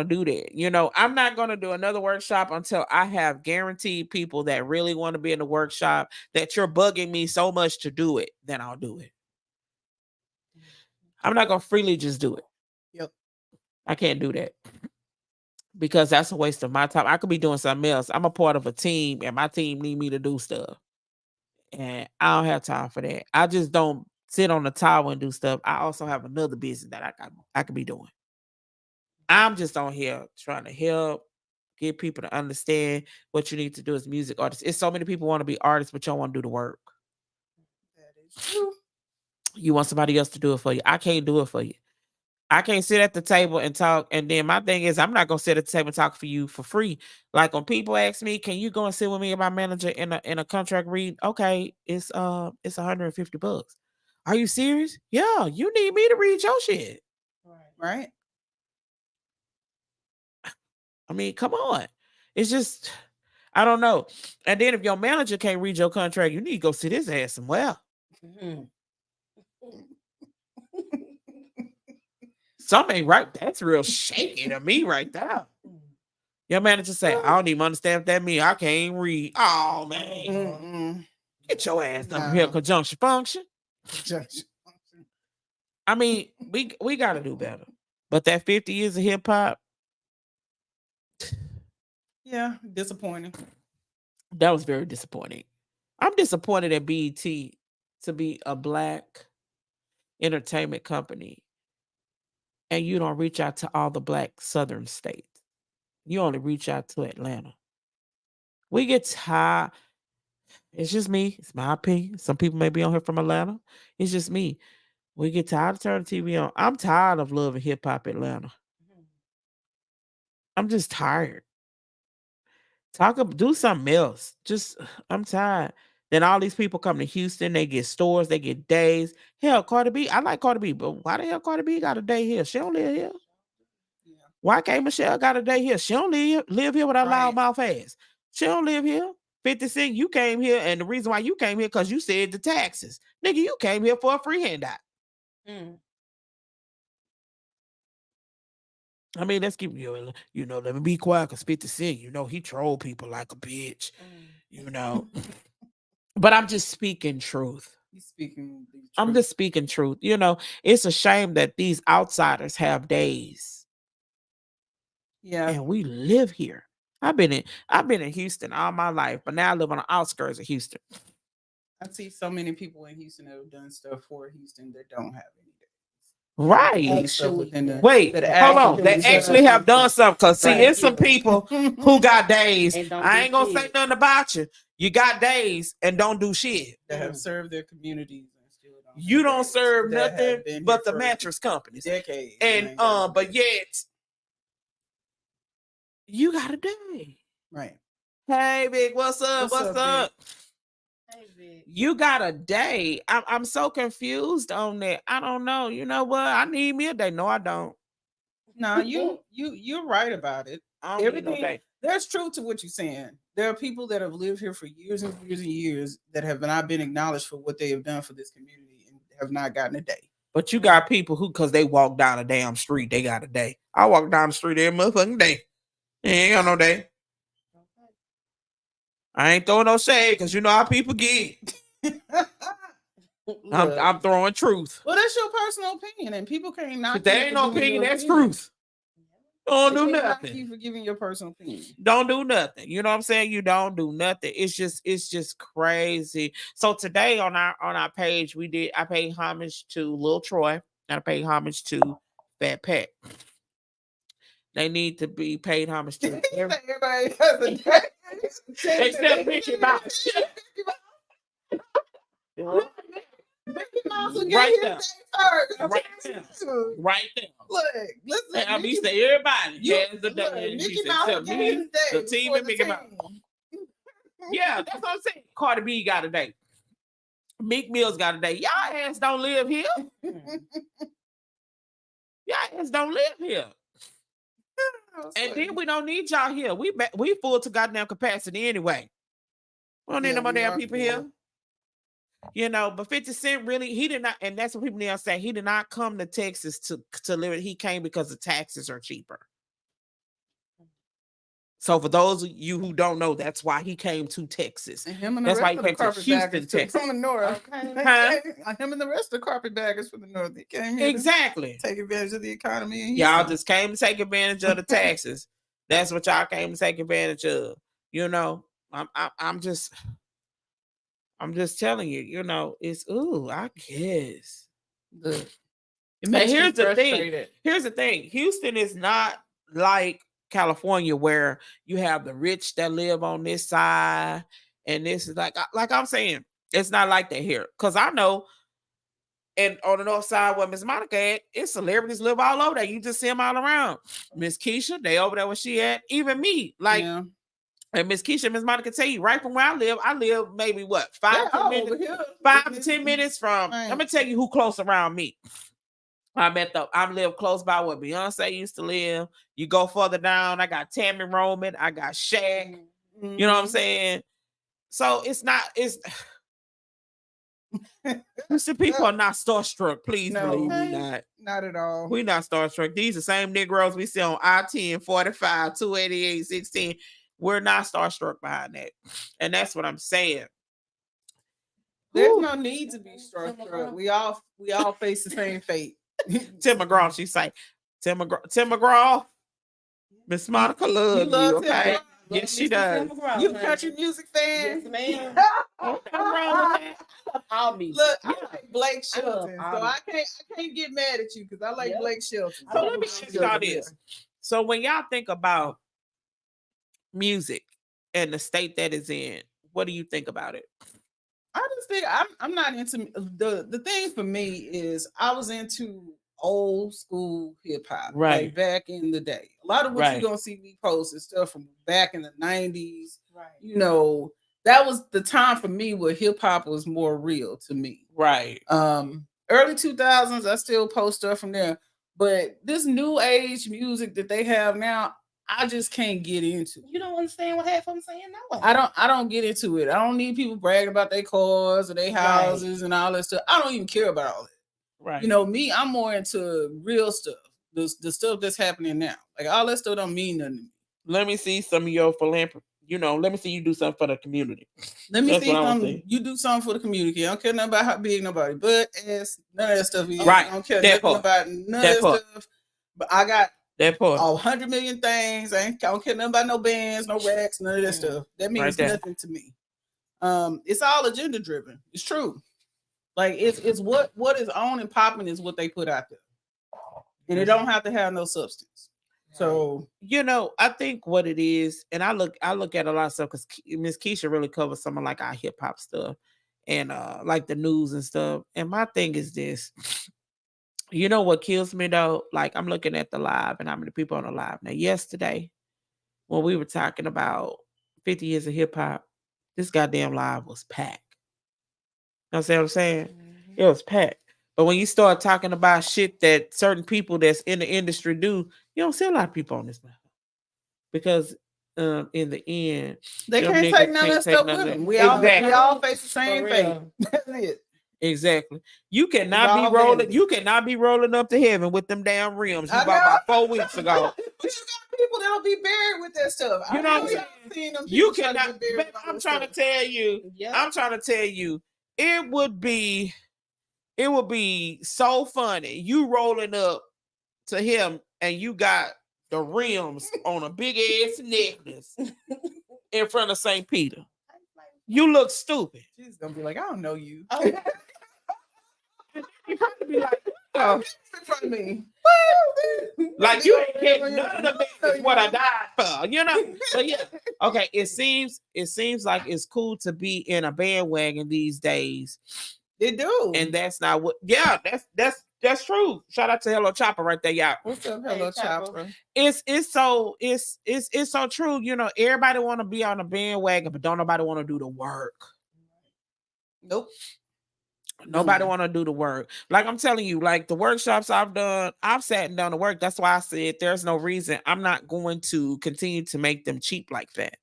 do that. You know, I'm not gonna do another workshop until I have guaranteed people that really want to be in the workshop, that you're bugging me so much to do it, then I'll do it. I'm not gonna freely just do it. Yep. I can't do that because that's a waste of my time. I could be doing something else. I'm a part of a team and my team need me to do stuff. And I don't have time for that. I just don't sit on the tower and do stuff. I also have another business that I could be doing. I'm just on here trying to help get people to understand what you need to do as music artists. It's so many people want to be artists, but you don't want to do the work. That is true. You want somebody else to do it for you. I can't do it for you. I can't sit at the table and talk. And then my thing is, I'm not gonna sit at the table and talk for you for free. Like when people ask me, "Can you go and sit with me and my manager in a contract read?" Okay, it's $150. Are you serious? Yeah, you need me to read your shit. Right. I mean, come on. It's just, I don't know. And then if your manager can't read your contract, you need to go sit his ass somewhere. Something ain't right. That's real shaky to me right there. Your manager say, I don't even understand what that means. I can't read. Oh, man. Get your ass up here, conjunction function. I mean, we got to do better. But that 50 years of hip hop, yeah, disappointing. That was very disappointing. I'm disappointed at BET to be a Black entertainment company and you don't reach out to all the Black Southern states. You only reach out to Atlanta. We get tired. It's just me. It's my opinion. Some people may be on here from Atlanta. It's just me. We get tired of turning TV on. I'm tired of Love and Hip Hop Atlanta. I'm just tired. Do something else. I'm tired. Then all these people come to Houston, they get stores, they get days. Hell, Cardi B, I like Cardi B, but why the hell Cardi B got a day here? She don't live here. Yeah. Why can't Michelle got a day here? She don't live here with her loud mouth ass. She don't live here. 50 Cent, you came here, and the reason why you came here because you said the taxes. Nigga, you came here for a free handout. I mean, let's keep let me be quiet because 50 Cent, he troll people like a bitch, But I'm just speaking truth. He's speaking truth. I'm just speaking truth. It's a shame that these outsiders have days. Yeah. And we live here. I've been in Houston all my life, but now I live on the outskirts of Houston. I see so many people in Houston that have done stuff for Houston that don't have any days. Right. Actually, wait, hold on. They actually have done something. Because see, it's some people who got days. I ain't gonna say nothing about you. You got days and don't do shit. That have served their communities and still don't. You don't serve nothing but the mattress companies. Decades. And but yet you got a day. Right. Hey, Big, what's up? What's up? Hey, Big. You got a day. I'm so confused on that. I don't know. You know what? I need me a day. No, I don't. No, you're right about it. Everything. There's truth to what you're saying. There are people that have lived here for years and years and years that have not been acknowledged for what they have done for this community and have not gotten a day. But you got people who, because they walk down a damn street, they got a day. I walk down the street every motherfucking day. Ain't got no day. I ain't throwing no shade because you know how people get. I'm throwing truth. Well, that's your personal opinion, and people can't knock. But there ain't no opinion. That's truth. Don't do nothing. You for giving your personal opinion. Don't do nothing. You know what I'm saying? You don't do nothing. It's just crazy. So today on our page, I paid homage to Lil Troy, and I paid homage to Fat Pat. They need to be paid homage to. Everybody has a day. Except Mickey Mouse. Mickey Mouse will get Right his there. day first. Right there. Look, listen. I mean, say everybody has the day. Mickey Mouse will get his day. The team and Mickey Mouse. Yeah, that's what I'm saying. Cardi B got a day. Meek Mill's got a day. Y'all ass don't live here. Y'all ass don't live here. And then we don't need y'all here. We full to goddamn capacity anyway. We don't need no more damn people here. But 50 Cent really, he did not, and that's what people need to say. He did not come to Texas to live. He came because the taxes are cheaper. So for those of you who don't know, that's why he came to Texas. And him and that's why he came to Houston, Texas. From the north. Huh? Him and the rest of the carpetbaggers from the north. They came here exactly. To take advantage of the economy. Y'all just came to take advantage of the taxes. That's what y'all came to take advantage of. I'm just telling you, it's I guess. It makes here's the thing. Here's the thing. Houston is not like California where you have the rich that live on this side, and this is like I'm saying, it's not like that here. Cause I know, and on the north side where Miss Monica at, it's celebrities live all over there. You just see them all around. Miss Keisha, they over there where she at. Even me, and Miss Keisha, Miss Monica tell you right from where I live maybe what 5 to 10 minutes from. I'm gonna tell you who close around me. I live close by where Beyonce used to live. You go further down, I got Tammy Roman, I got Shaq. Mm-hmm. You know what I'm saying? So it's Houston people are not starstruck. Please believe me, not at all. We're not starstruck. These are the same Negroes we see on I-10, 45, 288, 16. We're not starstruck behind that. And that's what I'm saying. There's no need to be starstruck. We all face the same fate. Tim McGraw, she say. Tim McGraw, Miss Monica loves you, okay? Yes, she does. You country music fan? Yes, ma'am. What's wrong with that? All music. Look, I like Blake Shelton, so I can't get mad at you because I like Blake Shelton. So let me ask y'all this. So when y'all think about music and the state that is in, what do you think about it? I just think I'm not into the thing for me is I was into old school hip hop, right? Like back in the day. A lot of what you're gonna see me post is stuff from back in the 90s. Right. You know, that was the time for me where hip hop was more real to me. Right. Early 2000s, I still post stuff from there. But this new age music that they have now, I just can't get into. You don't understand what half of them saying now. I don't get into it. I don't need people bragging about their cars or their houses and all that stuff. I don't even care about all that. Right. You know, me, I'm more into real stuff. The stuff that's happening now. Like all that stuff don't mean nothing to me. Let me see some of your philanthropy. You know, let me see you do something for the community. Let me see you do something for the community. I don't care nothing about how big nobody, but it's none of that stuff. Right. I don't care nothing about none of that stuff. But I got that part. 100 million things. I don't care nothing about no bands, no racks, none of that stuff. That means nothing to me. It's all agenda driven. It's true. Like it's what is on and popping is what they put out there, and it don't have to have no substance. So you know, I think what it is, and I look at a lot of stuff because Miss Keisha really covers some of like our hip hop stuff and like the news and stuff. And my thing is this. You know what kills me though? Like I'm looking at the live and how many people on the live. Now, yesterday, when we were talking about 50 years of hip hop, this goddamn live was packed. You know what I'm saying? Mm-hmm. It was packed. But when you start talking about shit that certain people that's in the industry do, you don't see a lot of people on this matter. Because in the end, they can't take none of that stuff with them. We all face the same fate. That's it. Exactly. You cannot be rolling. You cannot be rolling up to heaven with them damn rims you bought about 4 weeks ago. But you got people that'll be buried with that stuff. You know what I'm saying? You cannot. I'm trying to tell you. I'm trying to tell you. It would be so funny. You rolling up to him and you got the rims on a big ass necklace in front of St. Peter. You look stupid. She's gonna be like, I don't know you. You probably be like, oh, in front of me. Like you ain't getting none of the business what I died for, you know. But yeah, okay. It seems like it's cool to be in a bandwagon these days. They do, and that's not what. Yeah, that's true. Shout out to Hello Chopper right there, y'all. What's up, Hello Chopper? It's so true. You know, everybody want to be on a bandwagon, but don't nobody want to do the work. Nope. Nobody want to do the work. Like I'm telling you, like the workshops I've done, I've sat and done the work. That's why I said there's no reason I'm not going to continue to make them cheap like that.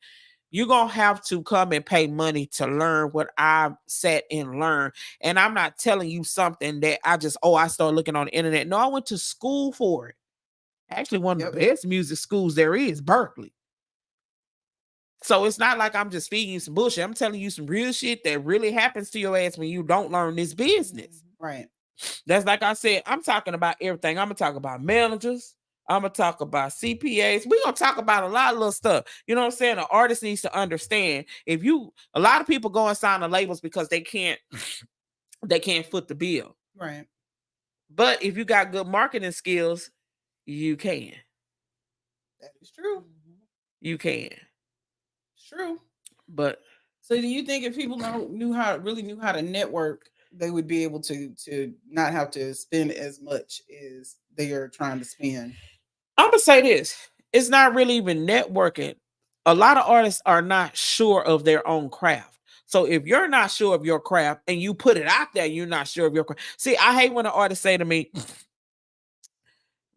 You're going to have to come and pay money to learn what I've sat and learned. And I'm not telling you something that I started looking on the internet. No, I went to school for it. Actually, one of the best music schools there is, Berkeley. So it's not like I'm just feeding you some bullshit. I'm telling you some real shit that really happens to your ass when you don't learn this business. Right. That's like I said, I'm talking about everything. I'm going to talk about managers. I'm going to talk about CPAs. We're going to talk about a lot of little stuff. You know what I'm saying? An artist needs to understand a lot of people go and sign the labels because they can't foot the bill. Right. But if you got good marketing skills, you can. That is true. You can. True. But so do you think if people knew how to network, they would be able to not have to spend as much as they are trying to spend? I'm gonna say this. It's not really even networking. A lot of artists are not sure of their own craft. So if you're not sure of your craft and you put it out there, you're not sure of your craft. See, I hate when an artist say to me,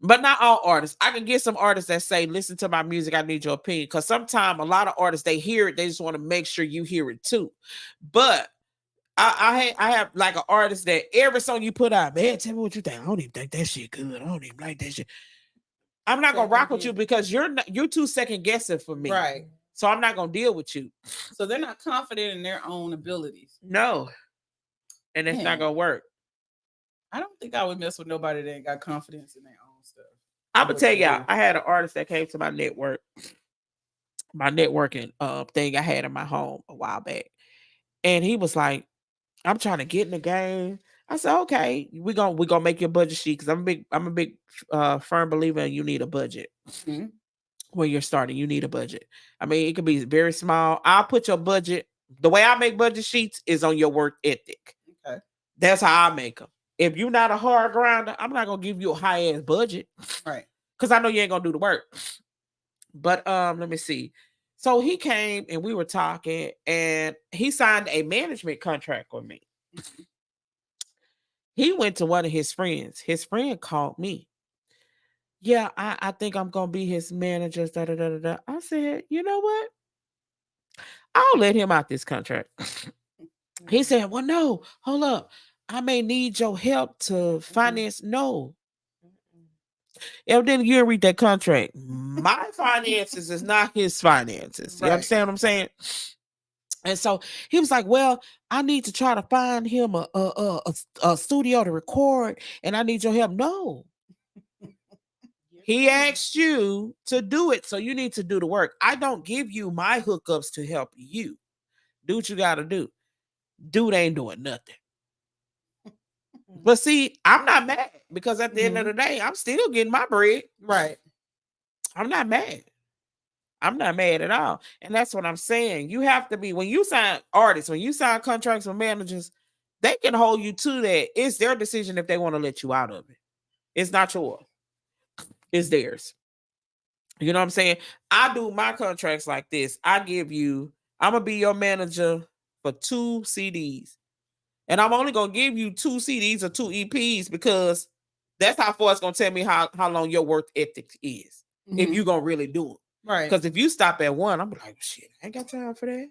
but not all artists. I can get some artists that say, listen to my music, I need your opinion. Because sometimes a lot of artists, they hear it, they just want to make sure you hear it too. But I have like an artist that every song you put out, man, tell me what you think. I don't even think that shit good. I don't even like that shit. I'm not gonna rock with you because you're too second guessing for me. Right. So I'm not gonna deal with you. So they're not confident in their own abilities. No. And it's not gonna work. I don't think I would mess with nobody that ain't got confidence in their own stuff. I'm gonna tell y'all, I had an artist that came to my networking thing I had in my home a while back. And he was like, I'm trying to get in the game. I said, okay, we're gonna make your budget sheet because I'm a big firm believer in you need a budget. Mhm. When you're starting, you need a budget. I mean, it could be very small. I'll put your budget. The way I make budget sheets is on your work ethic. Okay. That's how I make them. If you're not a hard grinder, I'm not gonna give you a high ass budget, Right? Because I know you ain't gonna do the work. But let me see. So he came and we were talking, and he signed a management contract with me. He went to one of his friends. His friend called me. Yeah, I think I'm gonna be his manager. Da, da, da, da, da. I said, you know what? I'll let him out this contract. He said, well, no, hold up. I may need your help to finance. No. Evidently, you didn't read that contract. My finances is not his finances. You Right. understand what I'm saying? And so he was like, well, I need to try to find him a studio to record, and I need your help. No. He asked you to do it, so you need to do the work. I don't give you my hookups to help you. Do what you got to do. Dude ain't doing nothing. But see, I'm not mad because at the end of the day, I'm still getting my bread. Right. I'm not mad. I'm not mad at all. And that's what I'm saying. You have to be, when you sign artists, when you sign contracts with managers, they can hold you to that. It's their decision if they want to let you out of it. It's not yours. It's theirs. You know what I'm saying? I do my contracts like this. I'm going to be your manager for 2 CDs. And I'm only going to give you 2 CDs or 2 EPs because that's how far it's going to tell me how long your work ethic is. If you're going to really do it. Right. Because if you stop at 1, I'm like, shit, I ain't got time for that.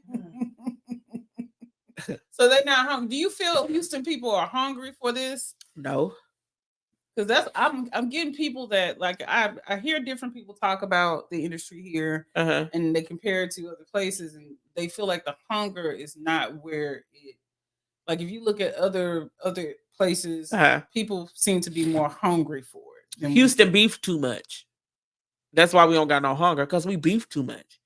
So they're not hungry. Do you feel Houston people are hungry for this? No. Because I'm getting people that, like, I hear different people talk about the industry here, and they compare it to other places, and they feel like the hunger is not where it. Like, if you look at other places, people seem to be more hungry for it. Houston beef too much. That's why we don't got no hunger, because we beef too much.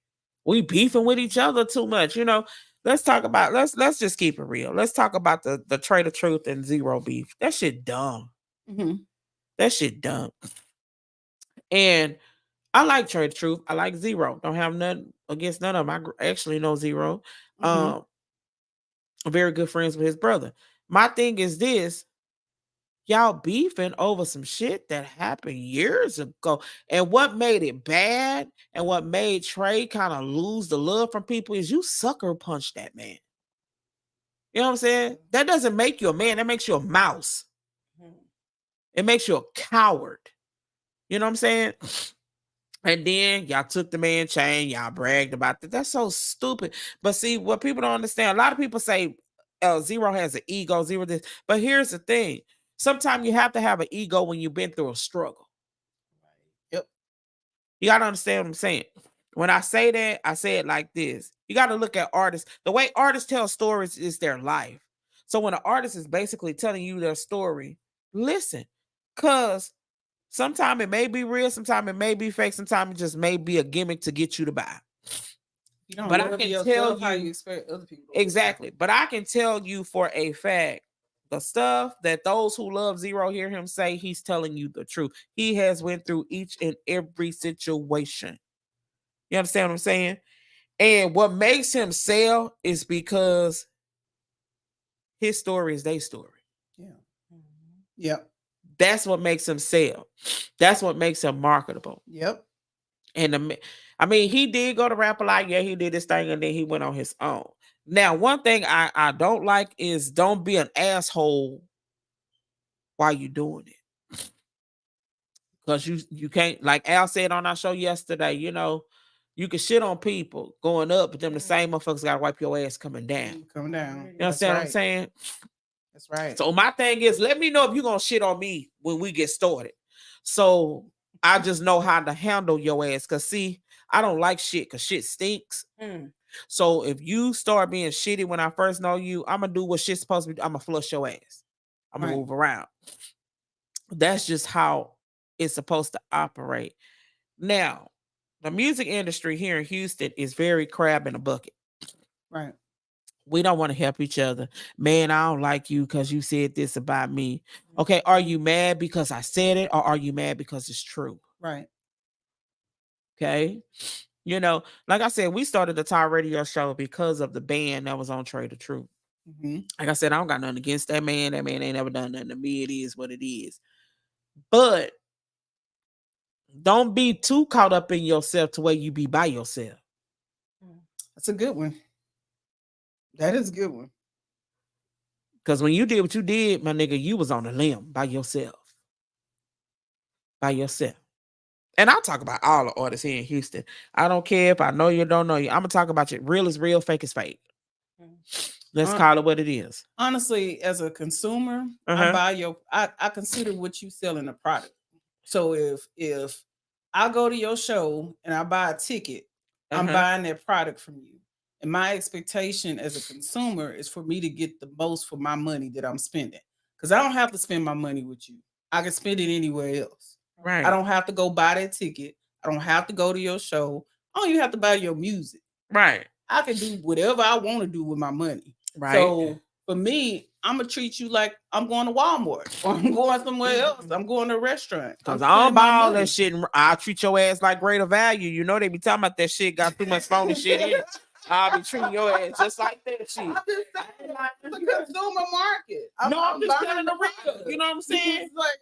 We beefing with each other too much. You know, let's talk about, let's just keep it real. Let's talk about the Trader Truth and Zero beef. That shit dumb. That shit dumb. And I like Trader Truth. I like Zero. Don't have nothing against none of them. I actually know Zero. Very good friends with his brother. My thing is this. Y'all beefing over some shit that happened years ago. And what made it bad and what made Trey kind of lose the love from people is you sucker punched that man. You know what I'm saying? That doesn't make you a man. That makes you a mouse. It makes you a coward. You know what I'm saying? And then y'all took the man chain. Y'all bragged about that. That's so stupid. But see, what people don't understand, a lot of people say Zero has an ego, Zero this. But here's the thing. Sometimes you have to have an ego when you've been through a struggle. Yep. You got to understand what I'm saying. When I say that, I say it like this. You got to look at artists. The way artists tell stories is their life. So when an artist is basically telling you their story, listen. Because sometimes it may be real, sometimes it may be fake, sometimes it just may be a gimmick to get you to buy. You don't but I can tell you how you expect other people. Exactly. But I can tell you for a fact, the stuff that those who love Zero hear him say, he's telling you the truth. He has went through each and every situation. You understand what I'm saying? And what makes him sell is because his story is their story. Yeah. Yep. That's what makes him sell. That's what makes him marketable. Yep. And I mean, he did go to Rap-A-Lot. Yeah, he did this thing, and then he went on his own. Now, one thing I don't like is don't be an asshole while you're doing it. Because you can't, like Al said on our show yesterday, you know, you can shit on people going up, but them the same motherfuckers got to wipe your ass coming down. Coming down. You understand what I'm saying? That's right. So my thing is, let me know if you're going to shit on me when we get started. So I just know how to handle your ass. Because see, I don't like shit because shit stinks. So if you start being shitty when I first know you, I'm going to do what shit's supposed to be. I'm going to flush your ass. I'm going to move around. That's just how it's supposed to operate. Now, the music industry here in Houston is very crab in a bucket. Right. We don't want to help each other. Man, I don't like you because you said this about me. Okay, are you mad because I said it, or are you mad because it's true? Right. Okay. You know, like I said, we started the Talk Radio show because of the band that was on Trade the Truth. Like I said, I don't got nothing against that man. That man ain't never done nothing to me. It is what it is. But don't be too caught up in yourself to where you be by yourself. That's a good one. That is a good one. Because when you did what you did, my nigga, you was on a limb by yourself. By yourself. And I'll talk about all the artists here in Houston. I don't care if I know you or don't know you. I'm going to talk about you. Real is real, fake is fake. Let's call it what it is. Honestly, as a consumer, I consider what you selling a product. So if I go to your show and I buy a ticket, I'm buying that product from you. And my expectation as a consumer is for me to get the most for my money that I'm spending. Because I don't have to spend my money with you. I can spend it anywhere else. Right. I don't have to go buy that ticket. I don't have to go to your show. I don't even have to buy your music. Right. I can do whatever I want to do with my money. Right. So for me, I'm gonna treat you like I'm going to Walmart or I'm going somewhere else. I'm going to a restaurant. Because I don't buy all that shit and I'll treat your ass like greater value. You know they be talking about that shit got too much phony shit in it. I'll be treating your ass just like that shit. I'm just saying, like, the consumer market. I'm just telling the real. You know what I'm saying? Like,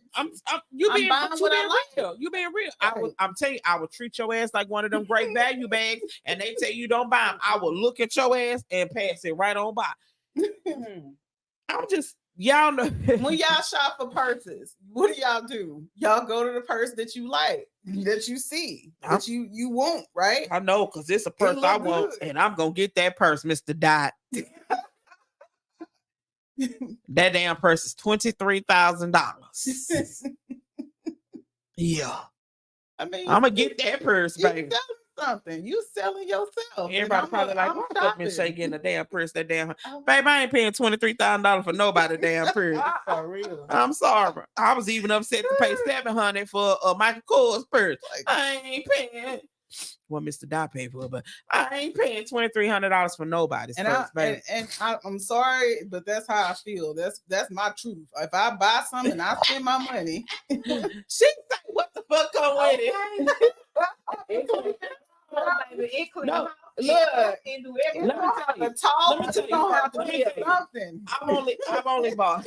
you being real. You being real. I'm telling you, I will treat your ass like one of them great value bags, and they tell you don't buy them. I will look at your ass and pass it right on by. I'm just, y'all know. When y'all shop for purses, what do y'all do? Y'all go to the purse that you like, that you see, that you want, right? I know, because it's a purse I want, and I'm gonna get that purse, Mr. Dot. That damn purse is $23,000. Yeah. I mean, I'm gonna get that purse, baby. Something you selling yourself. Everybody probably like, what's up, Miss Shay getting a damn purse? That damn, babe, I ain't paying $23,000 for nobody damn purse. For real. I'm sorry. I was even upset to pay $700 for a Michael Kors purse. I ain't paying. Well, Mr. Dot paid for it, but I ain't paying $2,300 for nobody's purse, baby. I'm sorry, but that's how I feel. That's my truth. If I buy something and I spend my money, she say, "What the fuck come with it?" No, look, let me tell you. I've only bought.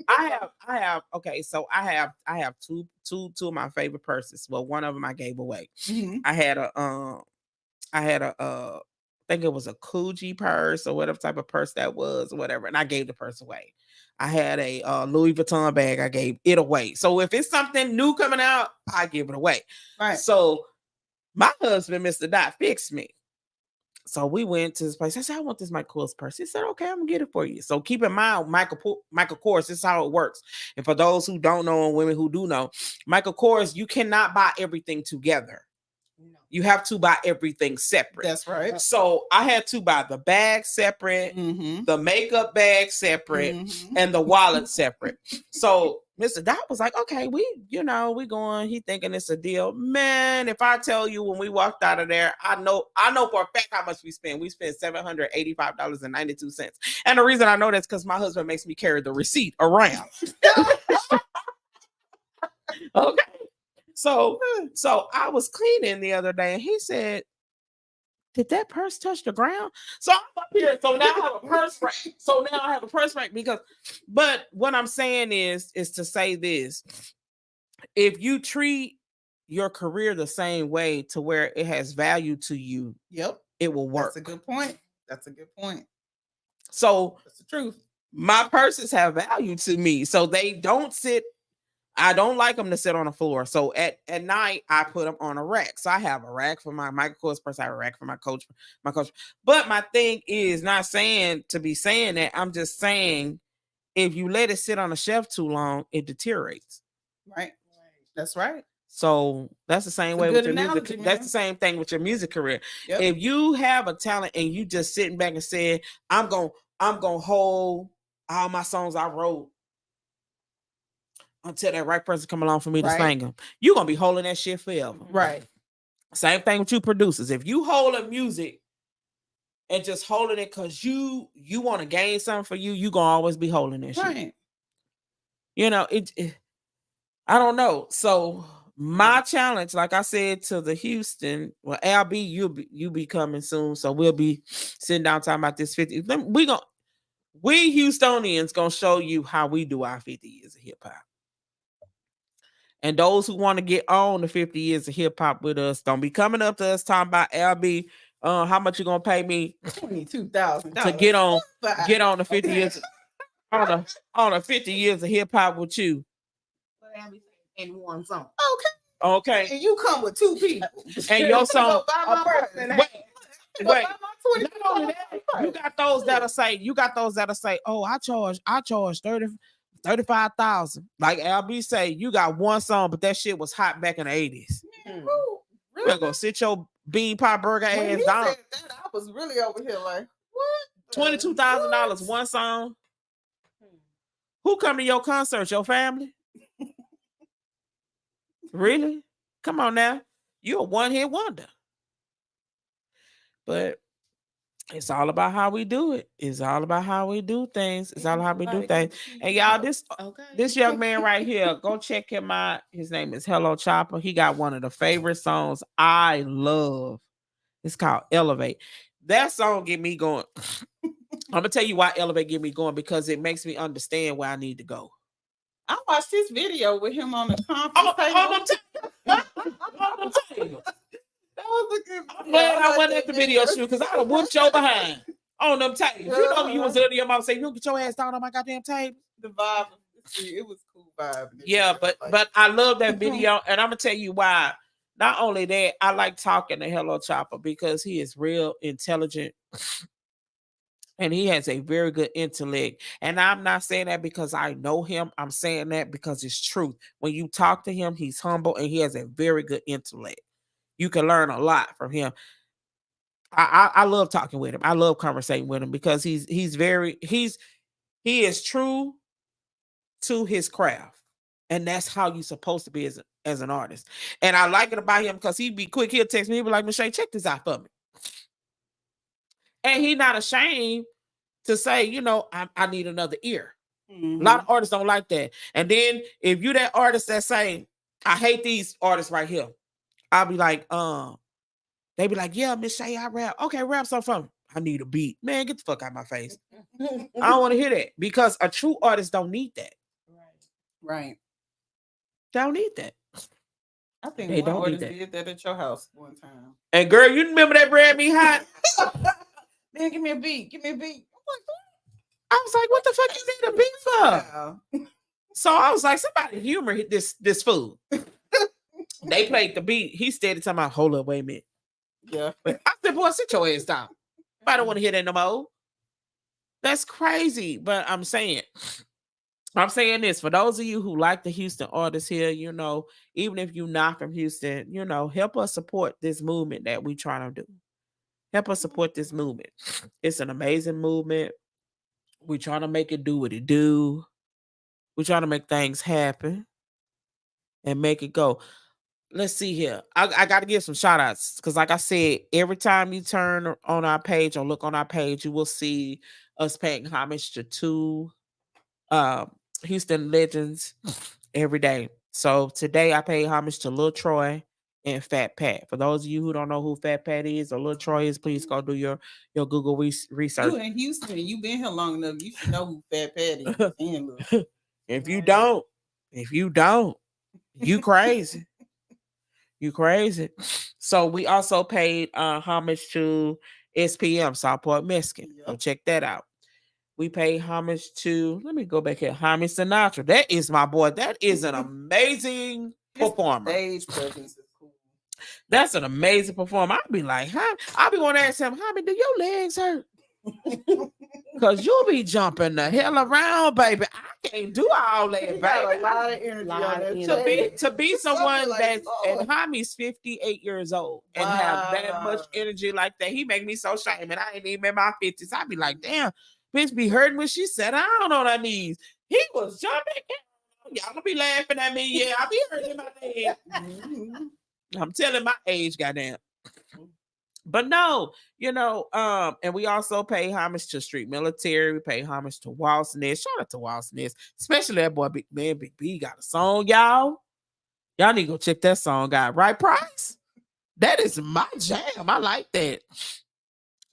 I have. Okay, so I have two of my favorite purses. Well, one of them I gave away. I had a I think it was a Coogee purse or whatever type of purse that was, or whatever, and I gave the purse away. I had a Louis Vuitton bag. I gave it away. So if it's something new coming out, I give it away. Right. So my husband, Mr. Dot, fixed me. So we went to this place. I said, I want this Michael Kors purse. He said, okay, I'm gonna get it for you. So keep in mind, Michael Kors, this is how it works. And for those who don't know and women who do know, Michael Kors, you cannot buy everything together. No. You have to buy everything separate. That's right. So I had to buy the bag separate, the makeup bag separate, and the wallet separate. So Mr. Dot was like, okay, we going. He thinking it's a deal. Man, if I tell you when we walked out of there, I know for a fact how much we spent. We spent $785.92. And the reason I know that's because my husband makes me carry the receipt around. Okay. So I was cleaning the other day and he said, did that purse touch the ground? So I'm up here. So now I have a purse rack. But what I'm saying is to say this. If you treat your career the same way to where it has value to you, it will work. That's a good point. So that's the truth. My purses have value to me. So they don't sit. I don't like them to sit on the floor. So at night, I put them on a rack. So I have a rack for my Michael Kors purse. I have a rack for my coach. But my thing is not saying that. I'm just saying if you let it sit on a shelf too long, it deteriorates. Right. That's right. So that's the same way with your music. That's the same thing with your music career. Yep. If you have a talent and you just sitting back and saying, I'm gonna hold all my songs I wrote until that right person come along for me to sing them, you're gonna be holding that shit forever. Right. Same thing with you producers. If you hold a music and just holding it because you want to gain something for you gonna always be holding that shit. You know, it I don't know. So my challenge, like I said to the Houston, well, LB, you be coming soon, so we'll be sitting down talking about this 50. We Houstonians gonna show you how we do our 50 years of hip hop. And those who want to get on the 50 years of hip hop with us, don't be coming up to us talking about LB. How much you gonna pay me? $22,000 to get on the 50 years on the 50 years of hip hop with you. In one song. Okay. And you come with 2 people. And your song. Wait. Not only that, you got those that'll say, oh, I charge 35,000. Like LB say, you got one song, but that shit was hot back in the 80s. You better go sit your bean pie burger ass down. That, I was really over here like, what? $22,000 one song. Who come to your concert? Your family? Really? Come on now. You're a one-hit wonder. But it's all about how we do it. It's all about how we do things. It's all how we do things. And y'all, this young man right here, go check him out. His name is Hello Chopper. He got one of the favorite songs I love. It's called Elevate. That song get me going. I'm gonna tell you why Elevate get me going, because it makes me understand where I need to go. I watched this video with him on the conference table. On the table. That was a good. I'm glad I went at the video shoot, because I would have whooped your behind on them tables. You know, you was under your mouth saying, "You get your ass down on my goddamn table." The vibe, it was cool vibe. Yeah, but I love that video, and I'm gonna tell you why. Not only that, I like talking to Hello Chopper because he is real intelligent. And he has a very good intellect. And I'm not saying that because I know him. I'm saying that because it's truth. When you talk to him, he's humble and he has a very good intellect. You can learn a lot from him. I love talking with him. I love conversating with him because he is true to his craft. And that's how you're supposed to be as an artist. And I like it about him because he'd be quick. He'll text me. He'll be like, Michelle, check this out for me. And he's not ashamed to say, you know, I need another ear. Mm-hmm. A lot of artists don't like that. And then if you that artist that say, I hate these artists right here, I'll be like, they be like, yeah, Miss Shay, I rap. Okay, rap something for me. I need a beat. Man, get the fuck out of my face. I don't want to hear that because a true artist don't need that. Right. They don't need that. I think they don't need that. Did that at your house one time. And girl, you remember that Brad Me Hot? Man, give me a beat. Give me a beat. I was like, what the fuck you need a beat for? So I was like, somebody humor this fool. They played the beat. He started talking about, hold up, wait a minute. Yeah. But I said, boy, sit your ass down. I don't want to hear that no more. That's crazy. But I'm saying this for those of you who like the Houston artists here, you know, even if you're not from Houston, you know, help us support this movement that we trying to do. Help us support this movement. It's an amazing movement. We're trying to make it do what it do. We're trying to make things happen and make it go. Let's see here. I got to give some shout outs because like I said, every time you turn on our page or look on our page, you will see us paying homage to two Houston legends every day. So today I paid homage to Lil Troy and Fat Pat. For those of you who don't know who Fat Pat is or Lil Troy is, please go do your Google research. You in Houston, you've been here long enough. You should know who Fat Pat is. If you don't, you crazy. You crazy. So we also paid homage to SPM, Southport Mexican. Yep. So check that out. We paid homage to, let me go back here, Jaime Sinatra. That is my boy. That is an amazing performer. Stage presence is cool. That's an amazing performer. I'll be like, I'll be going to ask him, Jaime, do your legs hurt? Because you'll be jumping the hell around, baby. I can't do all that, baby. A lot of energy to be someone that's, and Jaime's 58 years old and have that much energy like that, he make me so ashamed. And I ain't even in my 50s. I'd be like, damn, bitch be hurting when she sat down on her knees. He was jumping. Y'all gonna be laughing at me. Yeah, I be hurting my leg. I'm telling my age, goddamn. But no, and we also pay homage to Street Military. We pay homage to Waltz Ness. Shout out to Waltz Ness, especially that boy Big B got a song, y'all. Y'all need to go check that song out. Right price? That is my jam. I like that.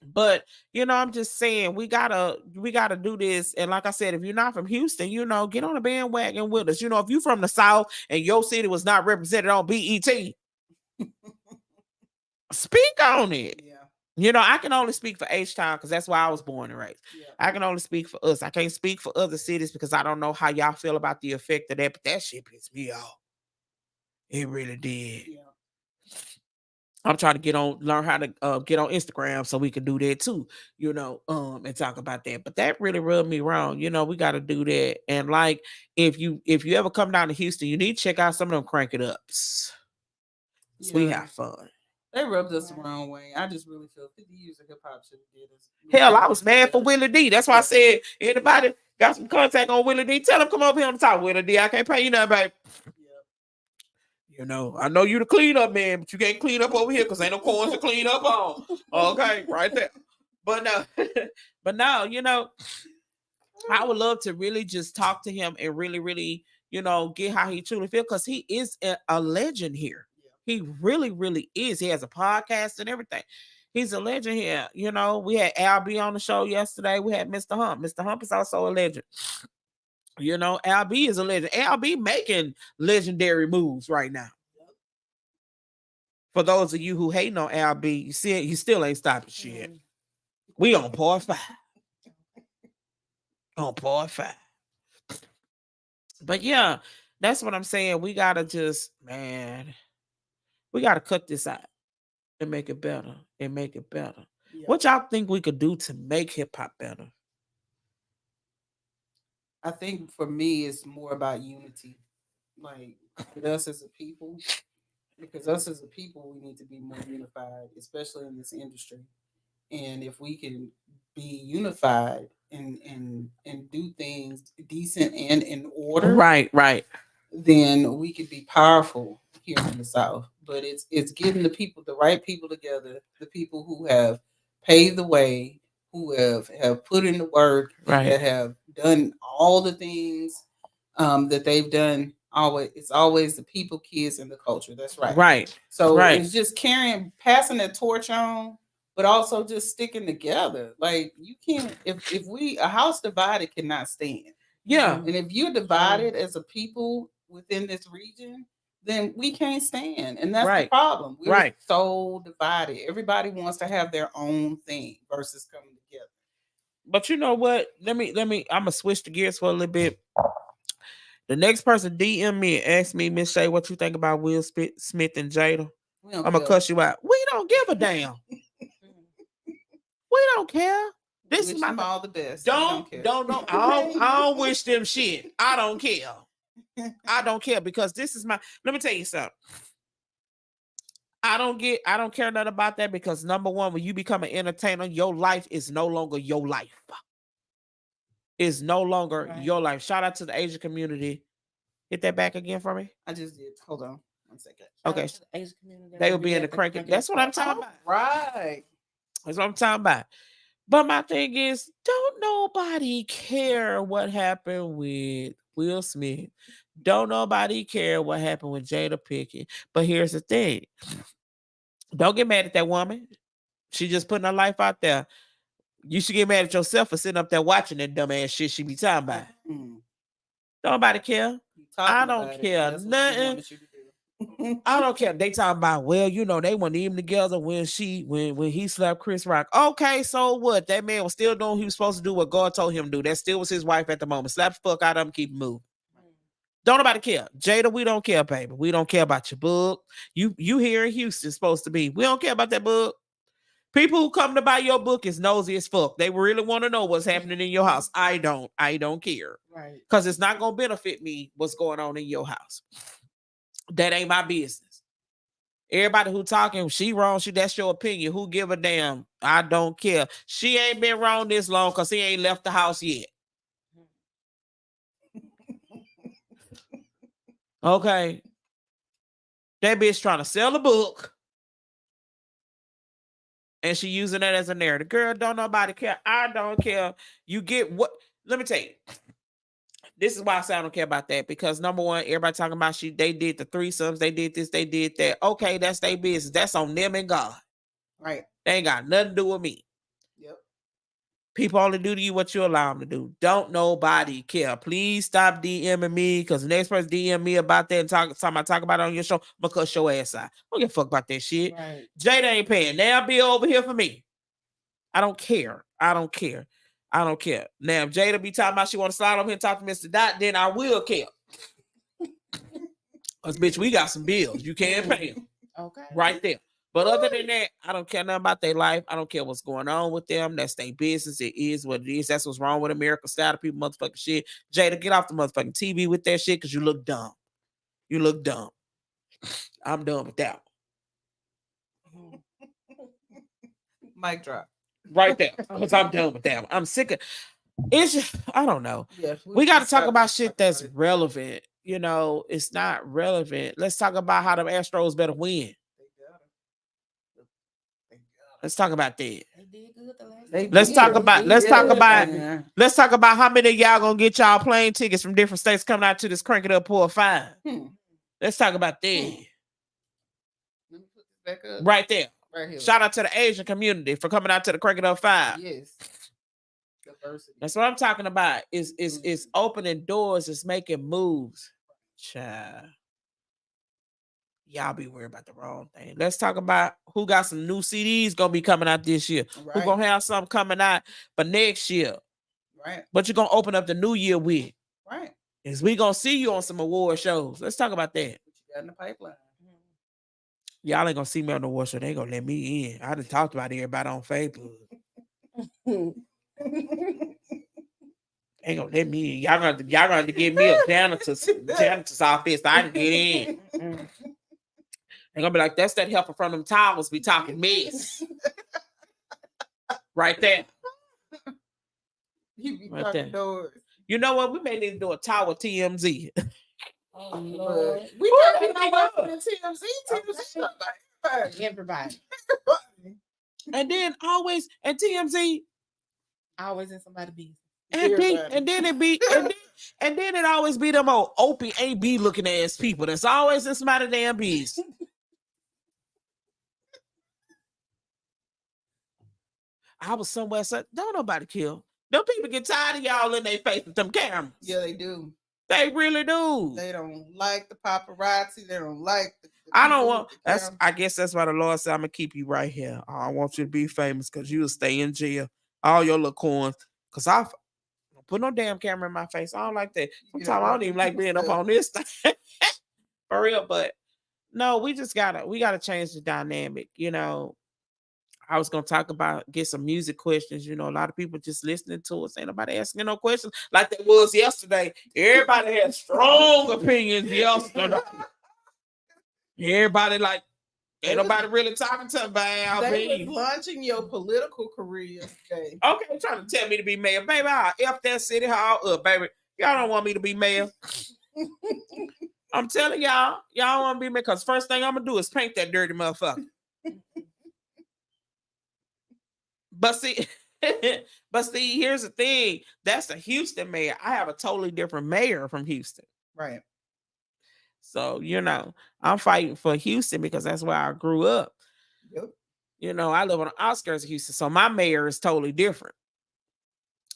But I'm just saying we gotta do this. And like I said, if you're not from Houston, get on a bandwagon with us. If you're from the South and your city was not represented on BET, speak on it. Yeah. I can only speak for H-Town because that's where I was born and raised. Yeah. I can only speak for us. I can't speak for other cities because I don't know how y'all feel about the effect of that, but that shit pissed me off. It really did. Yeah. I'm trying to learn how to get on Instagram so we can do that too, and talk about that. But that really rubbed me wrong. We got to do that. And like, if you ever come down to Houston, you need to check out some of them Crank It Ups. So we have fun. They rubbed us the wrong way. I just really feel 50 years of hip hop should have did us. Hell, I was mad for Willie D. That's why I said, anybody got some contact on Willie D, tell him come over here on the top, Willie D. I can't pay you nothing, baby. I know you the cleanup man, but you can't clean up over here because ain't no corns to clean up on. Okay, right there. But no, I would love to really just talk to him and really, really, get how he truly feels because he is a legend here. He really, really is. He has a podcast and everything. He's a legend here. We had Al B on the show yesterday. We had Mr. Hump. Mr. Hump is also a legend. Al B is a legend. Al B making legendary moves right now. For those of you who hating on Al B, you see, you still ain't stopping shit. We on part 5. On part 5. But yeah, that's what I'm saying. We gotta we gotta cut this out and make it better. Yeah. What y'all think we could do to make hip hop better? I think for me, it's more about unity. Like with us as a people, because us as a people, we need to be more unified, especially in this industry. And if we can be unified and do things decent and in order, right, then we could be powerful here in the South. But it's getting the right people together, the people who have paved the way, who have put in the work, that have done all the things that they've done. It's always the people, kids, and the culture. That's right. Right. So it's just passing that torch on, but also just sticking together. Like you can't, a house divided cannot stand. Yeah. And if you're divided as a people within this region, then we can't stand. And that's the problem. We're so divided. Everybody wants to have their own thing versus coming together. But you know what? Let me, I'm going to switch the gears for a little bit. The next person DM me and ask me, Miss Shay, what you think about Will Smith and Jada? I'm going to cuss you out. We don't give a damn. We don't care. This is all the best. Don't. I don't wish them shit. I don't care. I don't care because this is let me tell you something. I don't care nothing about that because number one, when you become an entertainer, your life is no longer your life. It's no longer your life. Shout out to the Asian community. Hit that back again for me. I just did. Hold on 1 second. Okay. The Asian community. They will be in the crank. That's what I'm talking about. Right. That's what I'm talking about. But my thing is, don't nobody care what happened with Will Smith. Don't nobody care what happened with Jada Pinkett. But here's the thing. Don't get mad at that woman. She just putting her life out there. You should get mad at yourself for sitting up there watching that dumb ass shit she be talking about. Don't nobody care. I don't care nothing. I don't care. They talking about, well, they weren't even together when he slapped Chris Rock. Okay, so what? That man was still doing what he was supposed to do, what God told him to do. That still was his wife at the moment. Slap the fuck out of him, keep him moving. Don't nobody care. Jada, we don't care, baby. We don't care about your book. You here in Houston supposed to be. We don't care about that book. People who come to buy your book is nosy as fuck. They really want to know what's happening in your house. I don't care. Right. Because it's not going to benefit me what's going on in your house. That ain't my business. Everybody who talking, she wrong, that's your opinion. Who give a damn? I don't care. She ain't been wrong this long because he ain't left the house yet. Okay. That bitch trying to sell a book. And she using that as a narrative. Girl, don't nobody care. I don't care. You get what? Let me tell you. This is why I say I don't care about that, because number one, everybody talking about they did the threesomes, they did this, they did that. Okay, that's their business. That's on them and God. Right. They ain't got nothing to do with me. Yep. People only do to you what you allow them to do. Don't nobody care. Please stop DMing me, because the next person DM me about that and talk about it on your show, I'm gonna cut your ass out. I don't give a fuck about that shit. Right. Jada ain't paying now bill over here for me. I don't care. I don't care. I don't care. Now, if Jada be talking about she want to slide over here and talk to Mr. Dot, then I will care. Because, bitch, we got some bills. You can't pay them. Okay. Right there. But other than that, I don't care nothing about their life. I don't care what's going on with them. That's their business. It is what it is. That's what's wrong with America. Style of people, motherfucking shit. Jada, get off the motherfucking TV with that shit, because you look dumb. You look dumb. I'm done with that. Mic drop. Right there. Because I'm done with that. I'm sick of it's just, I don't know. Yes, we got to talk about shit that's relevant. You know, it's not relevant. Let's talk about how the Astros better win. Let's talk about that. Let's talk about how many of y'all gonna get y'all plane tickets from different states coming out to this Crank It Up Pour 5. Let's talk about that. Let me put this back up. Right there. Right here. Shout out to the Asian community for coming out to the Crank It Up 5. Yes. Diversity. That's what I'm talking about. Is opening doors, it's making moves. Child. Y'all be worried about the wrong thing. Let's talk about who got some new CDs gonna be coming out this year. Right. Who gonna have something coming out for next year. Right. But you're gonna open up the new year with. Right. Is we gonna see you on some award shows. Let's talk about that. What you got in the pipeline? Y'all ain't gonna see me on the award show. They ain't gonna let me in. I done talked about everybody on Facebook. Ain't gonna let me in. Y'all gonna have to give me a janitor's office so I can get in. They're gonna be like, that's that helper from them towels be talking mess. Right there. You be Right talking there. doors. You know what? We may need to do a tower TMZ. Oh, Lord. We got to be watching TMZ. Everybody. And then always at TMZ, Always in somebody's business. and then it always be them old Opie AB looking ass people. That's always in somebody's damn business. I was somewhere said, don't nobody kill. Them people get tired of y'all in their face with them cameras. Yeah, they do. They really do. They don't like the paparazzi. They don't like the I don't want people with the that's camera. I guess that's why the Lord said I'm gonna keep you right here. I want you to be famous because you'll stay in jail. All your little coins. Cause I don't put no damn camera in my face. I don't like that. Sometimes I don't even like being up on this thing. For real, but no, we gotta change the dynamic, you know. I was gonna talk about get some music questions. You know, a lot of people just listening to us. Ain't nobody asking no questions like there was yesterday. Everybody had strong opinions yesterday. Everybody like ain't nobody really talking to about They me. was launching your political career today. Okay, trying to tell me to be mayor, baby. I'll F that city hall up, baby. Y'all don't want me to be mayor. I'm telling y'all want to be mayor because first thing I'm gonna do is paint that dirty motherfucker. But see, here's the thing. That's the Houston mayor. I have a totally different mayor from Houston. Right. So, you know, I'm fighting for Houston because that's where I grew up. Yep. You know, I live on the outskirts of Houston. So my mayor is totally different.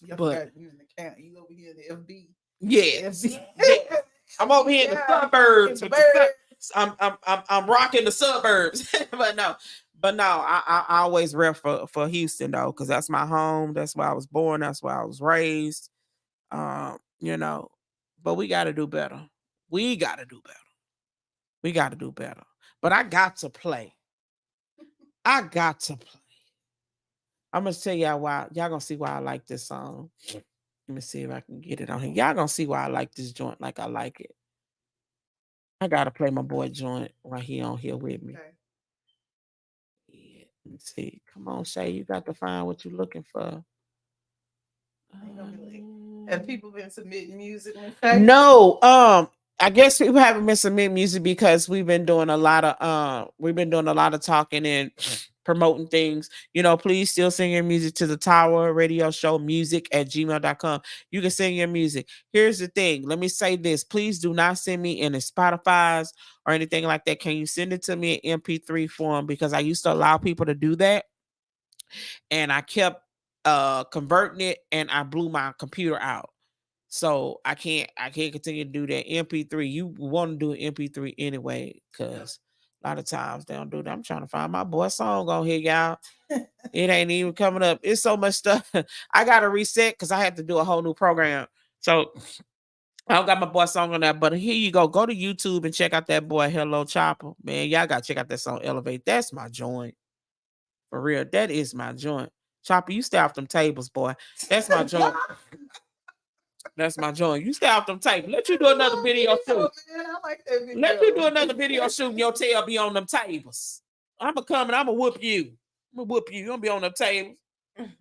You But- you in the county. You over here in the FB. Yes. Yeah. I'm over here in the suburbs. with the I'm rocking the suburbs. But no, I always rep for Houston though, because that's my home. That's where I was born. That's where I was raised. You know, but we got to do better. We got to do better. But I got to play. I'm gonna tell y'all why. Y'all gonna see why I like this song. Let me see if I can get it on here. Y'all gonna see why I like this joint like I like it. I gotta play my boy joint right here on here with me. Okay. Yeah, let me see. Come on, Shay. You got to find what you're looking for. Ain't gonna be Have people been submitting music? And No, I guess people haven't been submitting music because we've been doing a lot of talking and promoting things, please still send your music to the Tower Radio Show music@gmail.com. You can send your music. Here's the thing. Let me say this. Please do not send me in a Spotify's or anything like that. Can you send it to me in MP3 form? Because I used to allow people to do that. And I kept converting it and I blew my computer out. So I can't continue to do that. MP3, you want to do an MP3 anyway, because a lot of times they don't do that. I'm trying to find my boy song on here, y'all. It ain't even coming up. It's so much stuff. I got to reset because I had to do a whole new program. So I don't got my boy song on that, but here you go. Go to YouTube and check out that boy Hello Chopper. Man, y'all got to check out that song Elevate. That's my joint. For real, that is my joint. Chopper, you stay off them tables, boy. That's my joint. That's my joint. You stay off them tables. Let you do another video shoot. Man, I like that video. Let you do another video shoot and your tail be on them tables. I'm going to come and I'm going to whoop you. I'm going to whoop you. You're going to be on them tables. Even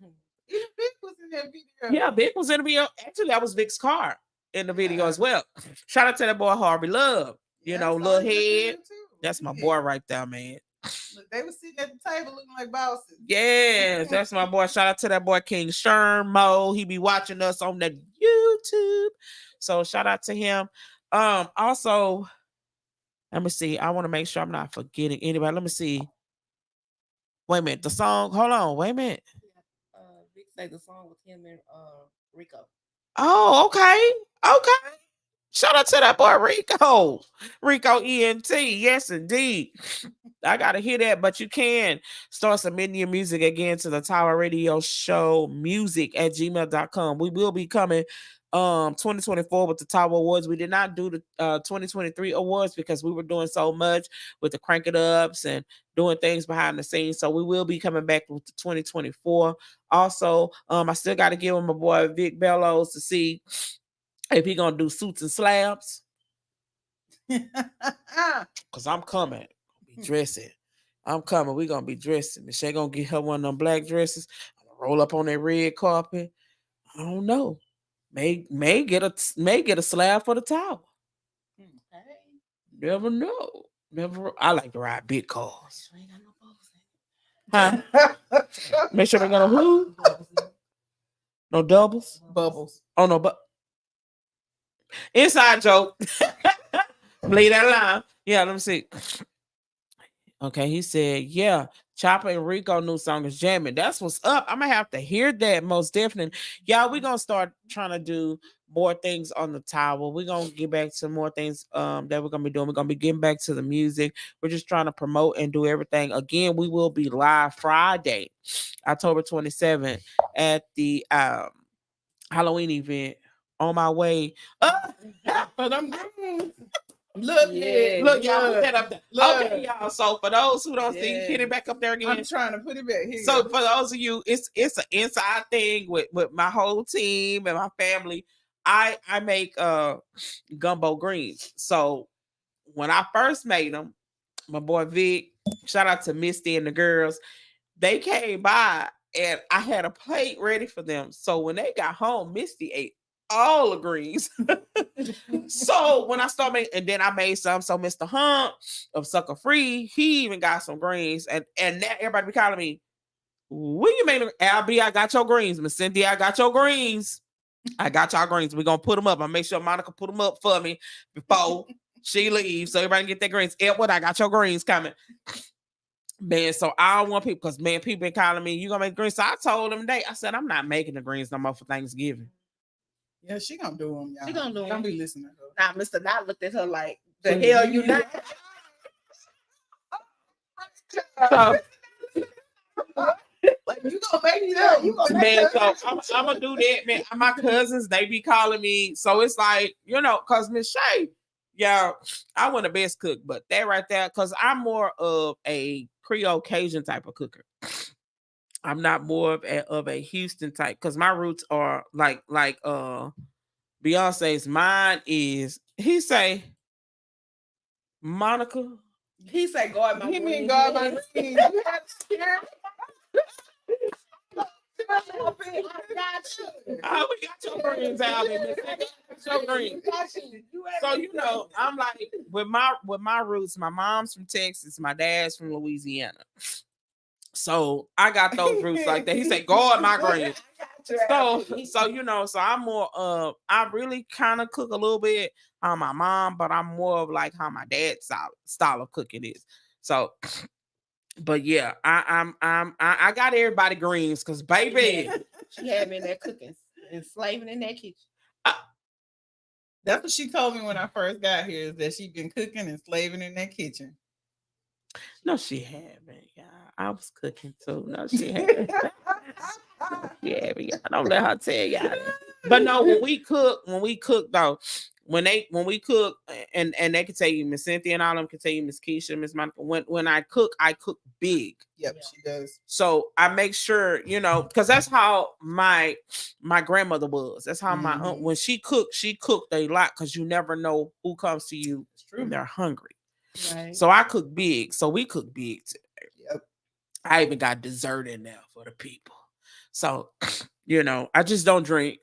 Vic was in that video. Yeah, Vic was in the video. Actually, that was Vic's car in the video as well. Shout out to that boy Harvey Love. Little head. That's my boy right there, man. Look, they were sitting at the table looking like bosses. Yes, that's my boy. Shout out to that boy King Shermo. He be watching us on the YouTube. So shout out to him. Also, let me see. I want to make sure I'm not forgetting anybody. Let me see. Wait a minute. The song. Hold on. Wait a minute. Vic say the song with him and Rico. Oh, okay. Okay. Shout out to that boy Rico. Rico ENT. Yes, indeed. I gotta hear that, but you can start submitting your music again to the Tower Radio Show music@gmail.com. We will be coming 2024 with the Tower Awards. We did not do the 2023 awards because we were doing so much with the Crank It Ups and doing things behind the scenes. So we will be coming back with the 2024. Also, I still got to give him my boy Vic Bellows to see if he gonna do suits and slabs. Cause I'm coming. Be dressing. I'm coming. We're gonna be dressing. Michelle gonna get her one of them black dresses. I'm gonna roll up on that red carpet. I don't know. May get a slab for the tower. Okay. Never know. Never. I like to ride big cars. Huh? Make sure they got no who? No doubles? Bubbles. Oh no, but inside joke. Leave that line. Yeah, let me see. Okay, he said, yeah, Chopper and Rico new song is jamming. That's what's up. I'm gonna have to hear that most definitely. Y'all, we're gonna start trying to do more things on the tower. We're gonna get back to more things that we're gonna be doing. We're gonna be getting back to the music. We're just trying to promote and do everything. Again, we will be live Friday, October 27th at the Halloween event on my way. But I'm look, yeah, Look, y'all put that up there. Look. Okay, y'all. So for those who don't see, Yeah. hit it back up there again. I'm trying to put it back here. So for those of you, it's an inside thing with my whole team and my family. I make gumbo greens. So when I first made them, my boy Vic, shout out to Misty and the girls, they came by and I had a plate ready for them. So when they got home, Misty ate all the greens. So when I started making, and then I made some. So Mr. Hunt of Sucker Free, he even got some greens, and now everybody be calling me, "When you made them?" Albie, I got your greens. Miss Cynthia, I got your greens. I got y'all greens. We're gonna put them up. I make sure Monica put them up for me before she leaves, so everybody can get their greens. Edward, I got your greens coming. Man, so I don't want people, because man, people been calling me, "You gonna make greens?" So I told them today, I said, I'm not making the greens no more for Thanksgiving. yeah, she gonna do them. Y'all. She gonna do 'em. Don't be listening to her. Now, Mr. Dot looked at her like, the hell you not? So, Like, you gonna make me up. You gonna make man, her- so I'm gonna do that, man. My cousins, they be calling me, so it's like, cause Miss Shay, yeah, I want the best cook, but that right there, cause I'm more of a Creole Cajun type of cooker. I'm not more of a Houston type, because my roots are like Beyonce's. Mine is, he say, Monica. He said, "God, my He mean greens." God, my greens. You had to scare I got you. Oh, we got your greens out there. Your greens. So I'm like, with my roots, my mom's from Texas, my dad's from Louisiana. So I got those roots like that. He said, guard my greens. So you know, so I'm more I really kind of cook a little bit on my mom, but I'm more of like how my dad's style of cooking is. So but yeah, I got everybody greens because baby, she had me in there cooking and slaving in that kitchen. That's what she told me when I first got here, is that she'd been cooking and slaving in that kitchen. No, she haven't. Yeah, I was cooking too. No, she haven't. Yeah, don't let her tell y'all. But no, when we cook though, when we cook, and they can tell you, Miss Cynthia and all of them can tell you, Miss Keisha, Miss Monica, when I cook big. Yep, she does. So I make sure, you know, because that's how my grandmother was. That's how my aunt, when she cooked a lot, because you never know who comes to you when they're hungry. Right. So I cook big. So we cook big today. Yep. I even got dessert in there for the people. So, you know, I just don't drink.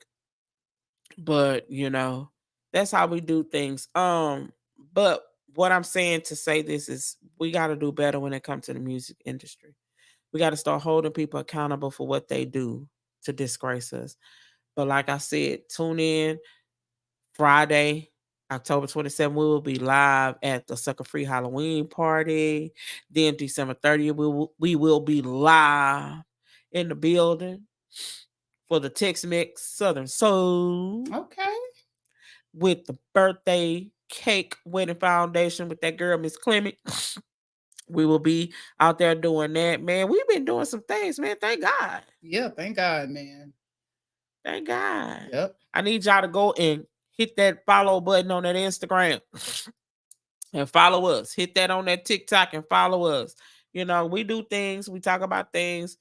But, you know, that's how we do things. But what I'm saying to say this is we got to do better when it comes to the music industry. We got to start holding people accountable for what they do to disgrace us. But like I said, tune in Friday, October 27th. We will be live at the Sucker Free Halloween party. Then December 30th, we will be live in the building for the Tex-Mex Southern Soul. Okay. With the birthday cake wedding foundation with that girl, Miss Clement. We will be out there doing that, man. We've been doing some things, man. Thank God. Yeah, thank God, man. Thank God. Yep. I need y'all to go and hit that follow button on that Instagram and follow us. Hit that on that TikTok and follow us. You know, we do things. We talk about things.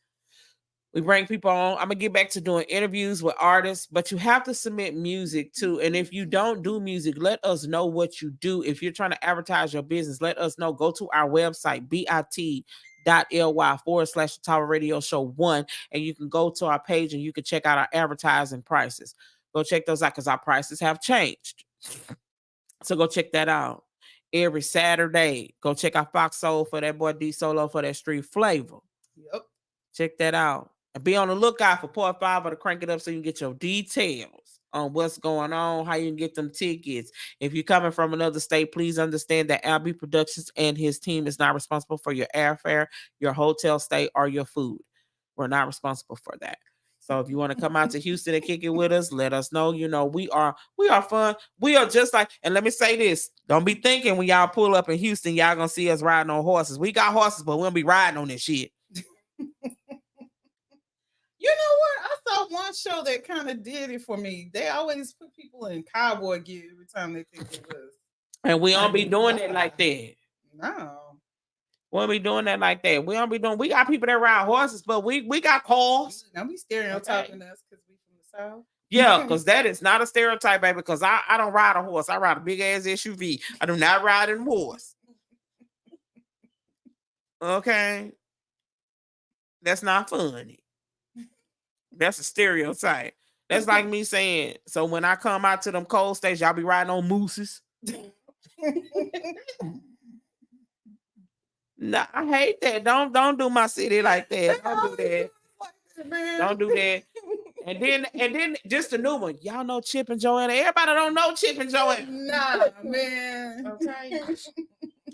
We bring people on. I'm going to get back to doing interviews with artists, but you have to submit music too. And if you don't do music, let us know what you do. If you're trying to advertise your business, let us know. Go to our website, bit.ly/Tower Radio Show 1, and you can go to our page and you can check out our advertising prices. Go check those out because our prices have changed. So go check that out. Every Saturday, go check out Fox Soul for that boy D Solo for that street flavor. Yep. Check that out. And be on the lookout for Part 5 or to Crank It Up so you can get your details on what's going on, how you can get them tickets. If you're coming from another state, please understand that Albie Productions and his team is not responsible for your airfare, your hotel stay, or your food. We're not responsible for that. So if you want to come out to Houston and kick it with us, let us know. You know, we are fun. We are just like, and let me say this. Don't be thinking when y'all pull up in Houston, y'all gonna see us riding on horses. We got horses, but we don't be riding on this shit. You know what? I saw one show that kind of did it for me. They always put people in cowboy gear every time they think it was. And we don't be doing it like that. No. We don't be doing that like that. We don't be doing. We got people that ride horses, but we got cars. Don't be stereotyping us because we from the South. Yeah, because that is not a stereotype, baby. Because I don't ride a horse. I ride a big ass SUV. I do not ride in a horse. Okay, that's not funny. That's a stereotype. That's like me saying, so when I come out to them cold states, y'all be riding on mooses. No, I hate that. Don't do my city like that. Don't do that. Don't do that. And then just a new one. Y'all know Chip and Joanna. Everybody don't know Chip and Joanna. Nah, man. Okay.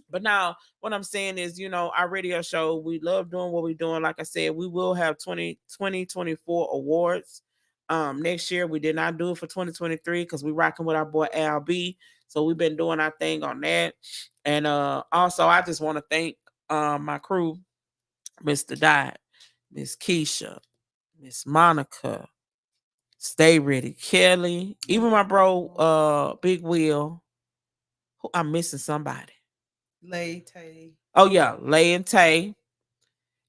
But now what I'm saying is, you know, our radio show, we love doing what we're doing. Like I said, we will have 2024 awards next year. We did not do it for 2023 because we're rocking with our boy Al B. So we've been doing our thing on that. And also I just want to thank my crew, Mr. Dot, Miss Keisha, Miss Monica, Stay Ready, Kelly, even my bro, Big Will. I'm missing somebody. Lay Tay. Oh yeah, Lay and Tay,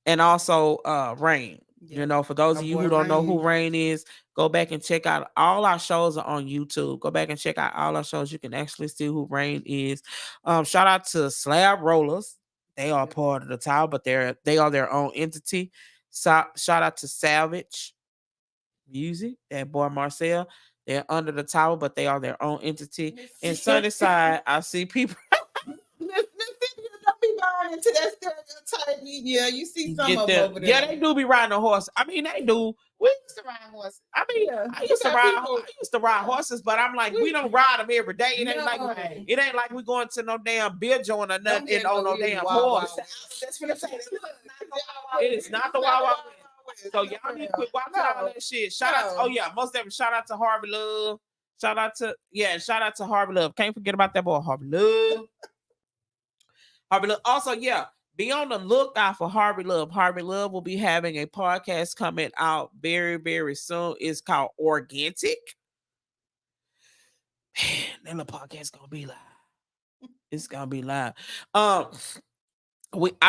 and also Rain. Yeah. You know, for those of you who don't know who Rain is, go back and check out all our shows are on YouTube. Go back and check out all our shows. You can actually see who Rain is. Shout out to Slab Rollers. They are part of the Tower, but they are their own entity. So, shout out to Savage Music, that boy Marcel. They're under the Tower, but they are their own entity. In Sunnyside, I see people. born into that stereotype. Yeah, you see some Get of them them. over there. Yeah, they do be riding a horse. I mean, they do. We used to ride horses. I mean, I used to ride horses, but I'm like, we don't ride them every day. It ain't like we going to no damn beer joint or nothing on no damn horse. That's what I'm saying. It is not the Wild Wild West. So y'all need to quit watching all that shit. Shout out to, oh yeah, most definitely shout out to Harvey Love. Shout out to Harvey Love. Can't forget about that boy Harvey Love. Harvey Love. Also, yeah, be on the lookout for Harvey Love. Harvey Love will be having a podcast coming out very, very soon. It's called Organic. Man, that little podcast gonna be live. It's gonna be live. I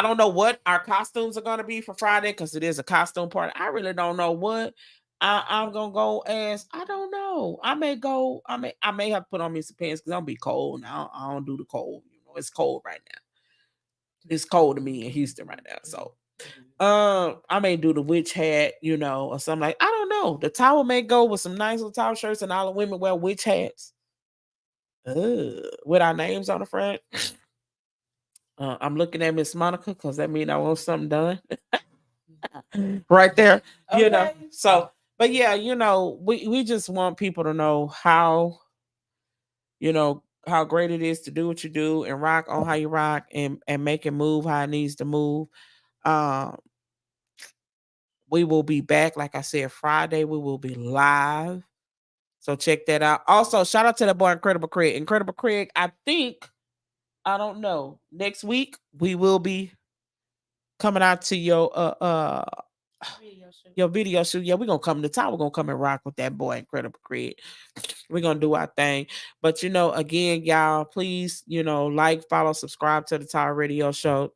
don't know what our costumes are gonna be for Friday because it is a costume party. I really don't know what I'm gonna go as. I don't know. I may go. I may have to put on me some pants because I'm gonna be cold now. I don't do the cold. You know, it's cold right now. It's cold to me in Houston right now. So I may do the witch hat, you know, or something like. I don't know. The towel may go with some nice little towel shirts, and all the women wear witch hats. With our names on the front. I'm looking at Miss Monica because that means I want something done. Right there. Okay. You know. So, but yeah, you know, we just want people to know how, you know, how great it is to do what you do and rock on how you rock and make it move how it needs to move. We will be back, like I said, Friday. We will be live. So check that out. Also, shout out to the boy Incredible Craig. Incredible Craig, I don't know. Next week we will be coming out to your video shoot. Yeah, we're gonna come to town. We're gonna come and rock with that boy Incredible Craig. We're gonna do our thing. But you know, again, y'all, please, you know, like, follow, subscribe to the Tyler Radio Show.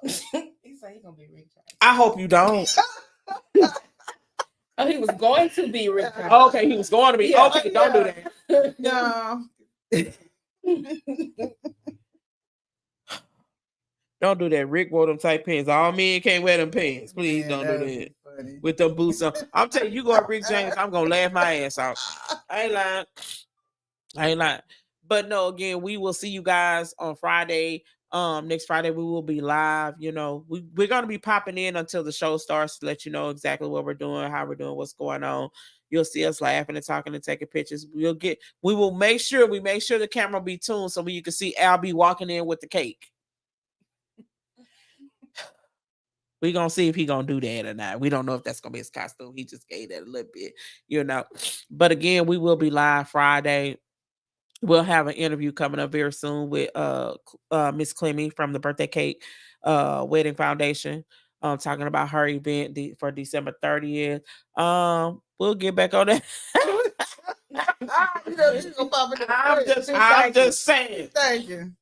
He said he's gonna be Rick James. I hope you don't. Oh, he was going to be Rick James. Okay, he was going to be. Yeah, okay, don't do that. No. Don't do that. Rick wore them tight pants. All men can't wear them pants. Please don't do that. Funny. With them boots on. I'm telling you, go at Rick James, I'm gonna laugh my ass off. I ain't lying. But no, again, we will see you guys on Friday. Next Friday we will be live. You know, we're gonna be popping in until the show starts to let you know exactly what we're doing, how we're doing, what's going on. You'll see us laughing and talking and taking pictures. We will make sure the camera be tuned so you can see Al be walking in with the cake. We're gonna see if he gonna do that or not. We don't know if that's gonna be his costume. He just gave that a little bit, you know. But again, we will be live Friday. We'll have an interview coming up very soon with Miss Clemmy from the Birthday Cake Wedding Foundation. Talking about her event for December 30th. We'll get back on that. I'm just saying. Thank you.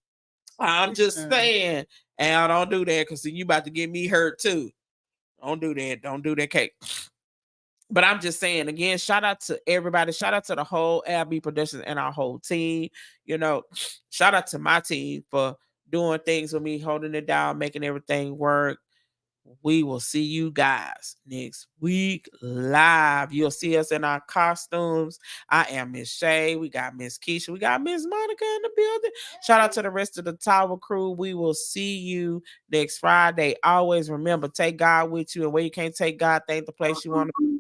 I'm just saying. And don't do that because you about to get me hurt too. Don't do that. Don't do that cake. But I'm just saying, again, shout out to everybody. Shout out to the whole LB Productions and our whole team. You know, shout out to my team for doing things with me, holding it down, making everything work. We will see you guys next week live. You'll see us in our costumes. I am Miss Shay. We got Miss Keisha. We got Miss Monica in the building. Shout out to the rest of the Tower crew. We will see you next Friday. Always remember, take God with you. And where you can't take God, think the place you want to be.